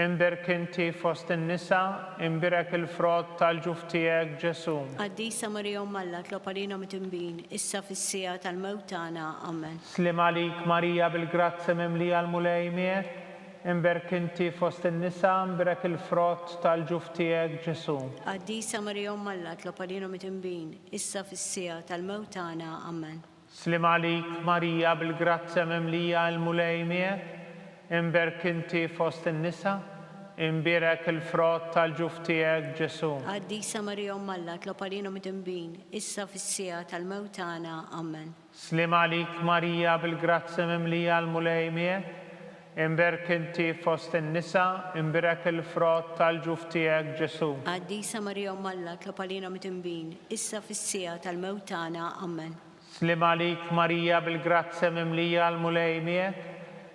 Imberk inti fost in-nisa, imberek il-frott tal-ġuf tiegħek Ġesu. Qaddisa Marija Umm Alla, tlob għalina mit-tinbin, issa fis-sija tal-mewt tagħna. Amen. Slim għalik Marija bil-grazzja mimlija l-mulej miegħek. Imberk inti fost in-nisa, imberek il-frott tal-ġuf tiegħek Ġesu. Qaddisa Marija Umm Alla, tlob għalina mit-tinbin, issa fis-sija tal-mewt tagħna. Amen. Slim għalik Marija bil-grazzja mimlija l-mulej miegħek. Imberk inti fost in-nisa, imberek il-frott tal-ġuf tiegħek Ġesu. Qaddisa Marija Umm Alla, tlob għalina mit-tinbin, issa fis-sija tal-mewt tagħna. Amen. Slim għalik Marija bil-grazzja mimlija l-mulej miegħek. imberk inti fost in-nisa, imberek il-frott tal-ġuf tiegħek Ġesu. Għaddisa Marija Malla, tlob għalina mit-imbin, issa fis-sija tal-mewtana. Amen. Slim għalik Marija bil-grazzja mimlija għal-mulej miegħek,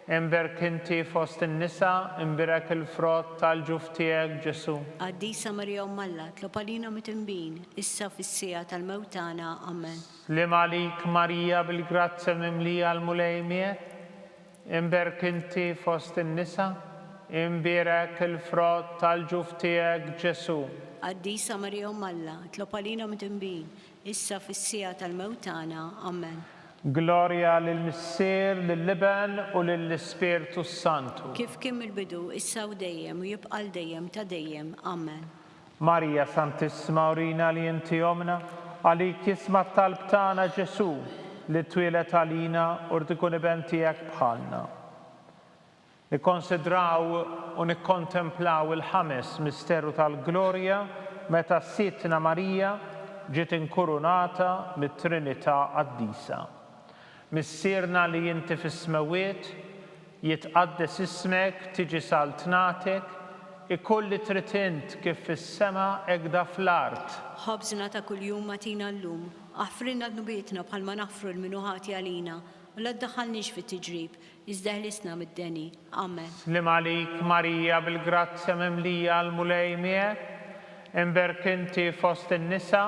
imberk inti fost in-nisa, imberek il-frott tal-ġuf tiegħek Ġesu. Għaddisa Marija Malla, tlob għalina mit-imbin, issa fis-sija tal-mewtana. Amen. Slim għalik Marija bil-grazzja mimlija għal-mulej miegħek, imberk inti fost in-nisa, imberek il-frott tal-ġuf tiegħek Ġesu. Għaddisa Marija Malla, tlob għalina mit-imbin, issa fis-sija tal-mewtana. Amen. Gloria lill-Missier, lill-Liben u lill-Ispirtu Santu. Kif kien il-bidu, issa u dejjem, u jibqal dejjem ta' dejjem. Amen. Marija Santissima urina li inti omna, għalik jisma talb tagħna Ġesu, li twilet għalina u tkun iben tiegħek bħalna. Nikkonsidraw u nikkontemplaw il-ħames misteru tal-Glorja meta s-Sittna Marija ġiet inkurunata mit-Trinità Qaddisa. Missierna li inti fis-smawiet, jitqaddes ismek, tiġi saltnatek, ikolli trid int kif fis-sema hekk fl-art. Ħobżna ta' kuljum matina llum, aħfrilna dnubietna bħalma naħfru l-minuħati għalina, u la ddaħħalniex fit-tiġrib, iżda ħlisna mid-deni. Amen. Slim għalik Marija bil-grazzja mimlija għal-mulej miegħek, imberk inti fost in-nisa,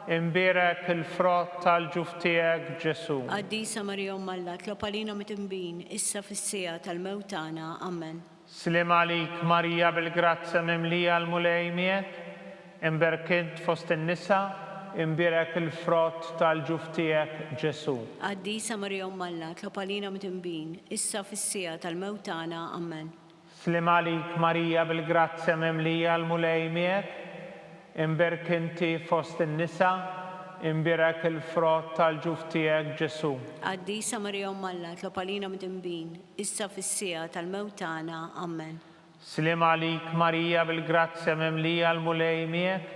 imberek il-frott tal-ġuf tiegħek Ġesu. Għaddisa Marija Malla, tlob għalina mit-imbin, issa fis-sija tal-mewtana. Amen. Slim għalik Marija bil-grazzja mimlija għal-mulej miegħek, imberk int fost in-nisa, imberek il-frott tal-ġuf tiegħek Ġesu. Għaddisa Marija Malla, tlob għalina mit-imbin, issa fis-sija tal-mewtana. Amen. Slim għalik Marija bil-grazzja mimlija għal-mulej miegħek, imberk inti fost in-nisa, imberek il-frott tal-ġuf tiegħek Ġesu. Għaddisa Marija Malla, tlob għalina mit-imbin, issa fis-sija tal-mewtana. Amen. Slim għalik Marija bil-grazzja mimlija għal-mulej miegħek,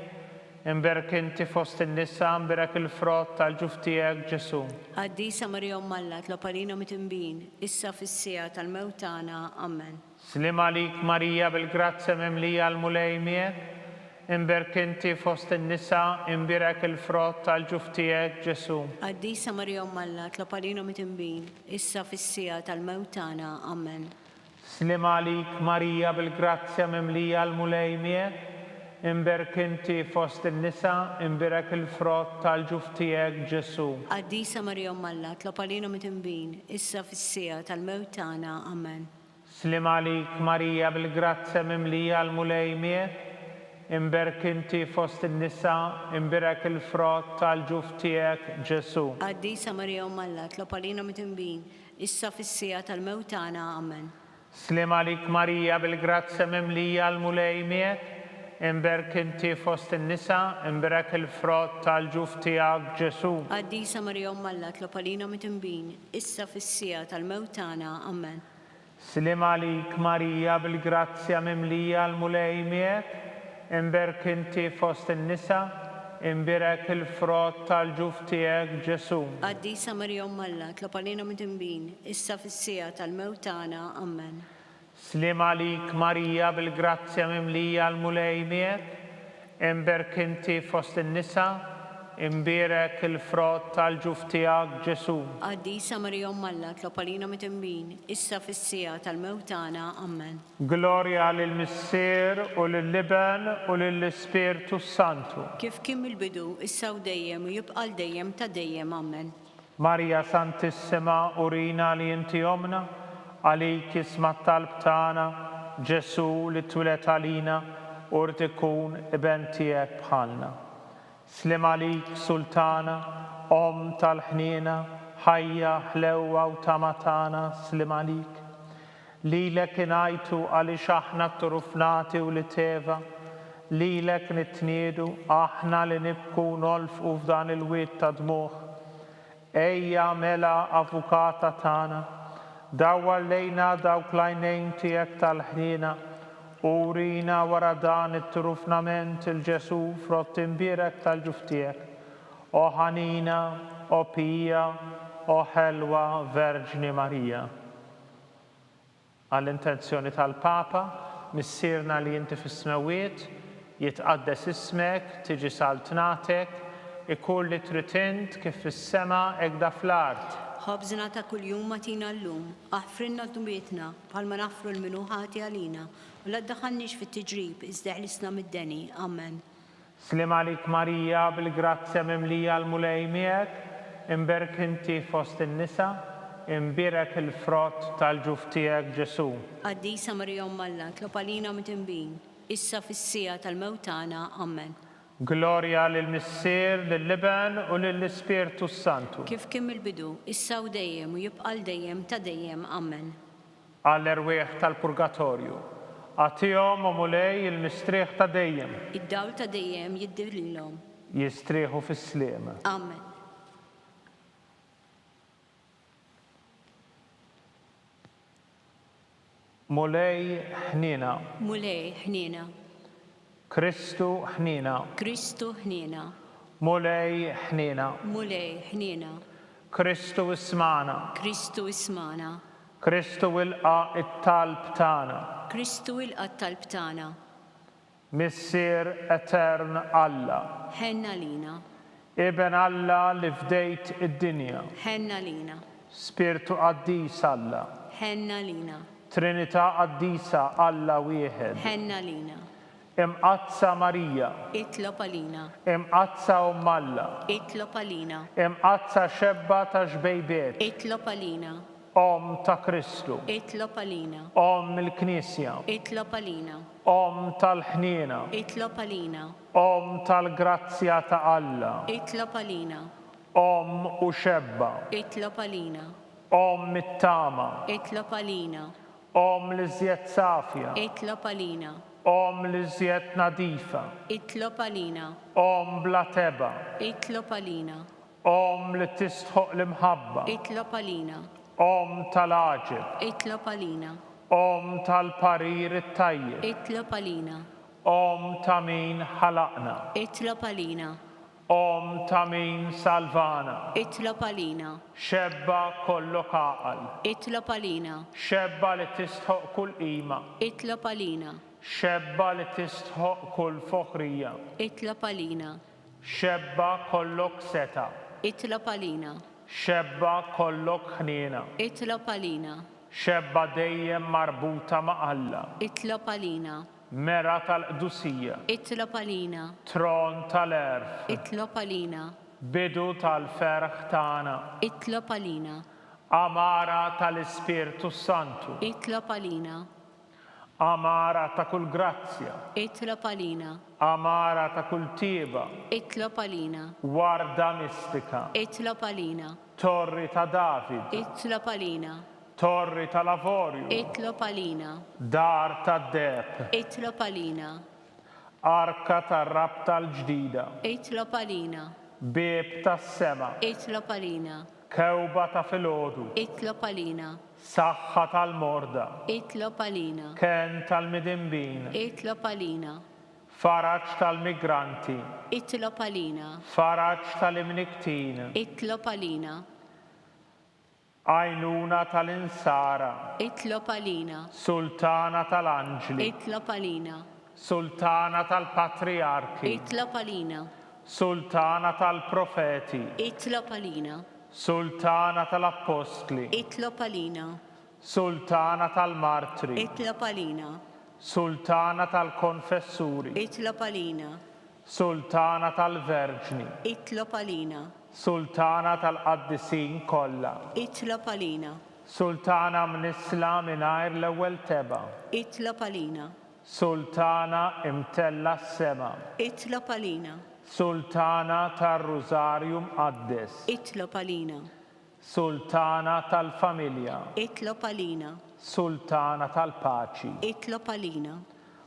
imberk inti fost in-nisa, imberek il-frott tal-ġuf tiegħek Ġesu. Għaddisa Marija Malla, tlob għalina mit-imbin, issa fis-sija tal-mewtana. Amen. Slim għalik Marija bil-grazzja mimlija għal-mulej miegħek, imberk inti fost in-nisa, imberek il-frott tal-ġuf tiegħek Ġesu. Għaddisa Marija Malla, tlob għalina mit-imbin, issa fis-sija tal-mewtana. Amen. Slim għalik Marija bil-grazzja mimlija għal-mulej miegħek, imberk inti fost in-nisa, imberek il-frott tal-ġuf tiegħek Ġesu. Għaddisa Marija Malla, tlob għalina mit-imbin, issa fis-sija tal-mewtana. Amen. Slim għalik Marija bil-grazzja mimlija għal-mulej miegħek, imberk inti fost in-nisa, imberek il-frott tal-ġuf tiegħek Ġesu. Għaddisa Marija Malla, tlob għalina mit-imbin, issa fis-sija tal-mewtana. Amen. Slim għalik Marija bil-grazzja mimlija għal-mulej miegħek, imberk inti fost in-nisa, imberek il-frott tal-ġuf tiegħek Ġesu. Għaddisa Marija Malla, tlob għalina mit-imbin, issa fis-sija tal-mewtana. Amen. Slim għalik Marija bil-grazzja mimlija għal-mulej miegħek, imberk inti fost in-nisa, imberek il-frott tal-ġuf tiegħek Ġesu. Għaddisa Marija Malla, tlob għalina mit-imbin, issa fis-sija tal-mewtana. Amen. Slim għalik Marija bil-grazzja mimlija għal-mulej miegħek, imberk inti fost in-nisa, imberek il-frott tal-ġuf tiegħek Ġesu. Għaddisa Marija Malla, tlob għalina mit-imbin, issa fis-sija tal-mewtana. Amen. Gloria lill-Missier u lill-Liben u lill-Ispirtu Santu. Kif kien il-bidu, issa u dejjem, u jibqal dejjem ta' dejjem. Amen. Marija Santissima urina li inti omna, għalik jisma talb tagħna Ġesu li twilet għalina u tkun iben tiegħek bħalna. Slim għalik Sultana, om tal-ħnina, ħajja ħlewwa u tamatana, slim għalik. Lilek inajtu għaliex aħna trufnati u li teva, lilek nitniedu aħna li nibku nolfqu f'dan il-wiet ta' dmuħ. Ejja mela avukata tagħna, dawwa lejna dawk l-għajnejn tiegħek tal-ħnina, urina wara dan it-trufnament il-Ġesu frott imbierek tal-ġuf tiegħek. O ħanina, o pija, o ħelwa Verġni Marija. għall-intenzjoni tal-Papa, missierna li inti fis-smawiet, jitqaddes ismek, tiġi saltnatek, ikun li tritint kif fis-sema ekda fl-art. ħobżna ta' kuljum matina llum, aħfrinna d-dubietna bħalma nafru l-minuħati għalina, u la ddaħħalniex fit-tiġrib, iżda ħlisna mid-deni. Amen. Slim għalik Marija, bil-grazzja mimlija l-mulej miegħek, imberk inti fost in-nisa, imbirek il-frott tal-ġuf tiegħek Ġesu. Qaddisa Marija Alla, tlob għalina mit-inbin, issa fis-sija tal-mewtana. Amen. Gloria lill-Missier, lill-Liben u lill-Ispirtu Santu. Kif kien il-bidu, issa u dejjem u jibqa' dejjem ta' dejjem. Amen. Għall-erwieħ tal-Purgatorju. Għatihom u mulej il-mistrieħ ta' dejjem. Id-dawl ta' dejjem jiddirlilhom. Jistrieħu fis-sliem. Amen. Mulej ħnina. Mulej ħnina. Kristu ħnina. Kristu ħnina. Mulej ħnina. Mulej ħnina. Kristu ismana. Kristu ismana. Kristu ilqa it-talb tagħna. Kristu ilqa t-talb tagħna. Missier etern Alla. Ħenna lina. Iben Alla li fdejt id-dinja. Ħenna lina. Spirtu qaddis Alla. Ħenna lina. Trinità qaddisa Alla wieħed. Ħenna lina. Imqazza Marija. Itlob għalina. Imqazza Alla. Itlob għalina. Imqazza xebba ta' xbejbiet. Itlob għalina. Om ta' Kristu. Itlob għalina. Om il-Knisja. Itlob għalina. Om tal-ħniena. Itlob għalina. Om tal-grazzja ta' Alla. Itlob għalina. Om u xebba. Itlob għalina. Om it-tama. Itlob għalina. Om li żjed safja. Itlob għalina. Om li żjed nadifa. Itlob għalina. Om bla teba. Itlob għalina. Om li tistħoq l-imħabba. Itlob għalina. Om tal-aġib. Itlob għalina. Om tal-parir it-tajjeb. Itlob għalina. Om ta' min ħalaqna. Itlob għalina. Om ta' min salvana. Itlob għalina. Xebba kollok aqal. Itlob għalina. Xebba li tistħoq kull qima. Itlob għalina. Xebba li tistħoq kull foħrija. Itlob għalina. Xebba kollok seta. Itlob għalina. Xebba kollok ħniena. Itlob għalina. Xebba dejjem marbuta ma' Alla. Itlob għalina. Mera tal-qdusija. Itlob għalina. Tron tal-erf. Itlob għalina. Bidu tal-ferħ tagħna. Itlob għalina. Amara tal-Ispirtu Santu. Itlob għalina. Amara ta' kull grazzja. Itlob għalina. Amara ta' kull tieba. Itlob għalina. Warda mistika. Itlob għalina. Torri ta' David. Itlob għalina. Torri ta' Lavorju. Itlob għalina. Dar ta' Deb. Itlob għalina. Arka ta' Rab tal-ġdida. Itlob għalina. Bib ta' sema. Itlob għalina. Kewba ta' filgħodu. Itlob għalina. Saħħa tal-morda. Itlob għalina. Ken tal-midimbin. Itlob għalina. Faraġġ tal-migranti. Itlob għalina. Faraġġ tal-imniktin. Itlob għalina. Għajnuna tal-insara. Itlob għalina. Sultana tal-anġli. Itlob għalina. Sultana tal-patriarki. Itlob għalina. Sultana tal-profeti. Itlob għalina. Sultana tal-apostli. Itlob għalina. Sultana tal-martri. Itlob għalina. Sultana tal-konfessuri. Itlob għalina. Sultana tal-verġni. Itlob għalina. Sultana tal-qaddisin kollha. Itlob għalina. Sultana mnisla mingħajr l-ewwel teba. Itlob għalina. Sultana imtella s-sema. Itlob għalina. Sultana tar-Rużarju mqaddes. Itlob għalina. Sultana tal-familja. Itlob għalina. Sultana tal-paċi. Itlob għalina.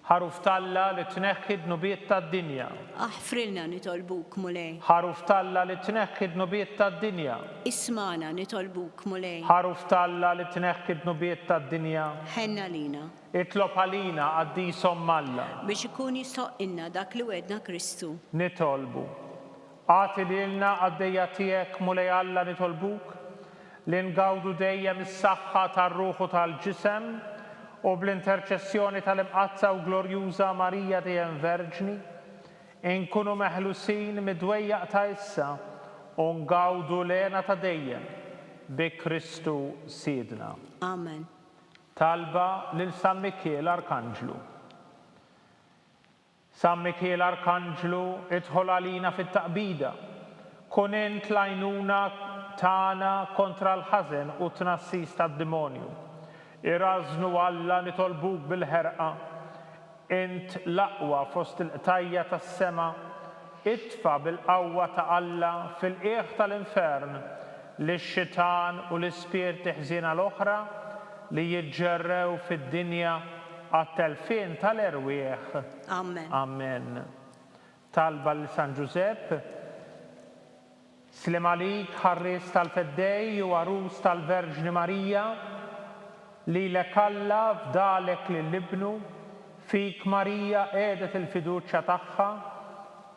Ħaruf talla li tneħħi d-nubiet tad-dinja. Aħfrilna nitolbuk mulej. Ħaruf talla li tneħħi d-nubiet tad-dinja. Ismana nitolbuk mulej. Ħaruf talla li tneħħi d-nubiet tad-dinja. Ħenna lina. Itlob għalina għaddisom Alla. Biex ikun jistoqilna dak li wedna Kristu. Nitolbu. Għati lilna għaddejja tiegħek mulej Alla nitolbuk li ngawdu dejjem is-saħħa tar-ruħu tal-ġisem u bl-interċessjoni tal-imqazza u glorjuża Marija dejjem Verġni, inkunu meħlusin mid-dwejjaq ta' issa u ngawdu lena ta' dejjem bi Kristu Siedna. Amen. Talba lil San Mikiel Arkanġlu. San Mikiel Arkanġlu, idħol għalina fit-taqbida, kun int l-għajnuna tagħna kontra l-ħażen u tnassis tad-demonju. Irażnu Alla nitolbuk bil-ħerqa, int l-aqwa fost il-qtajja tas-sema, itfa bil-qawwa ta' Alla fil-qiegħ tal-infern lix-xitan u l-ispirti ħżiena l-oħra li jiġġerrew fid-dinja għat-telfien tal-erwieħ. Amen. Amen. Talba li San Giusepp, Slim għalik ħarris tal-feddej u għarus tal-Verġni Marija, li l-Alla fdalek li l-ibnu, fik Marija edet il-fiduċja tagħha,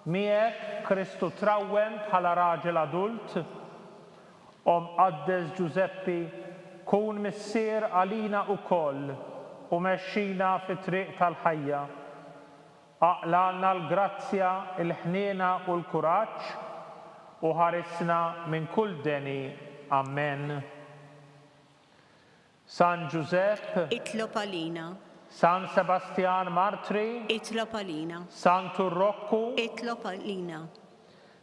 miegħek Kristu trawwem bħala raġel adult, Qaddes Giuseppi, kun missier għalina ukoll u mexxina fit-triq tal-ħajja. Aqlalna l-grazzja, il-ħniena u l-kuraġġ u ħarisna minn kull deni. Amen. San Giuseppe, Itlob għalina. San Sebastian Martri, Itlob għalina. San Turrokku, Itlob għalina.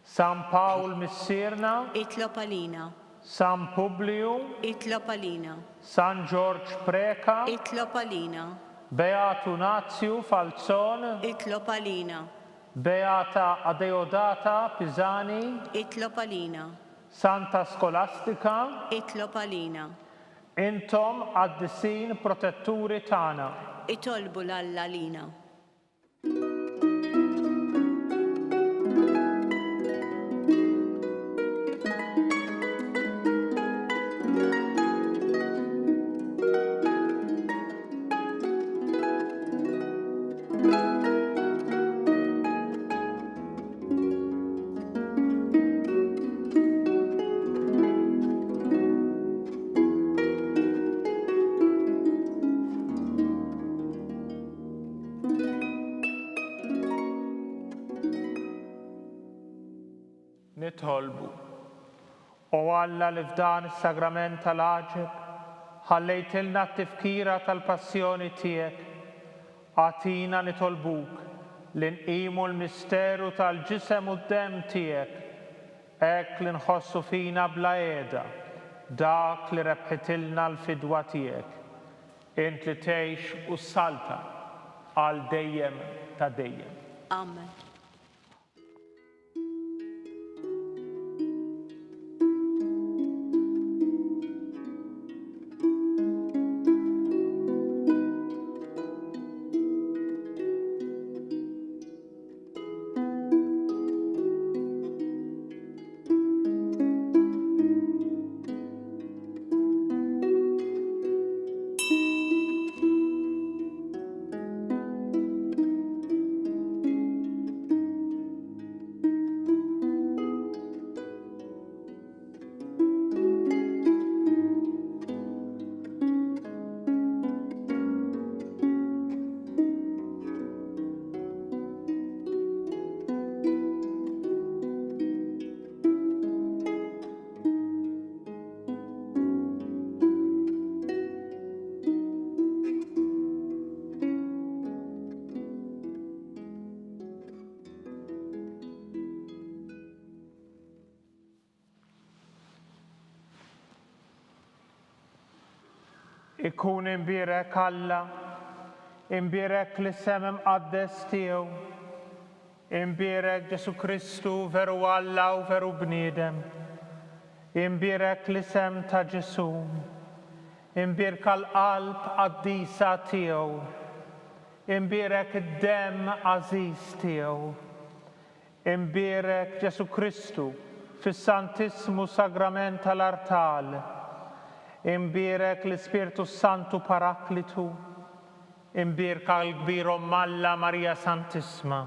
San Paul Missirna, Itlob għalina. San Publiu, Itlob għalina. San George Preka, Itlob għalina. Beatu Nazio Falzon, Itlob għalina. Beata Adeodata Pisani, Itlob għalina. Santa Skolastika, Itlob għalina. intom għaddisin protetturi tagħna. Itolbu l-Alla lina. Nitolbu. O Alla li f'dan is-sagrament tal-għaġeb, ħallejtilna t-tifkira tal-passjoni tiegħek, għatina nitolbuk li nqimu l-misteru tal-ġisem u d-dem tiegħek, hekk li nħossu fina bla qiegħda, dak li rebħitilna l-fidwa tiegħek. Int li tgħix u salta għal dejjem ta' dejjem. Amen. Ikun imbirek Alla, imbirek li sem imqaddes tiegħu, imbirek Ġesu Kristu veru Alla u veru bniedem, imbirek li sem ta' Ġesu, imbirek l-qalb qaddisa tiegħu, imbirek id-dem għażiż tiegħu, imbirek Ġesu Kristu fis-Santissimu Sagrament tal-Artal, imbirek l-Ispirtu Santu Paraklitu, imbirka l-kbir Alla Marija Santissima,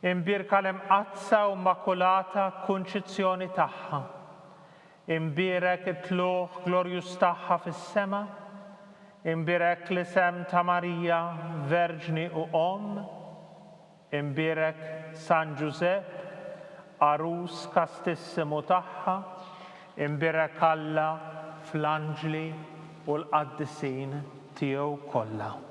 imbirka l-imqazza u immakulata kunċizzjoni tagħha, imbirek it-tluħ glorjus tagħha fis-sema, imbirek l-isem ta' Marija, Verġni u Om, imbirek San Giuseppe, arus kastissimu tagħha, imbirek Alla fl-anġli u l-qaddisin tiegħu kollha.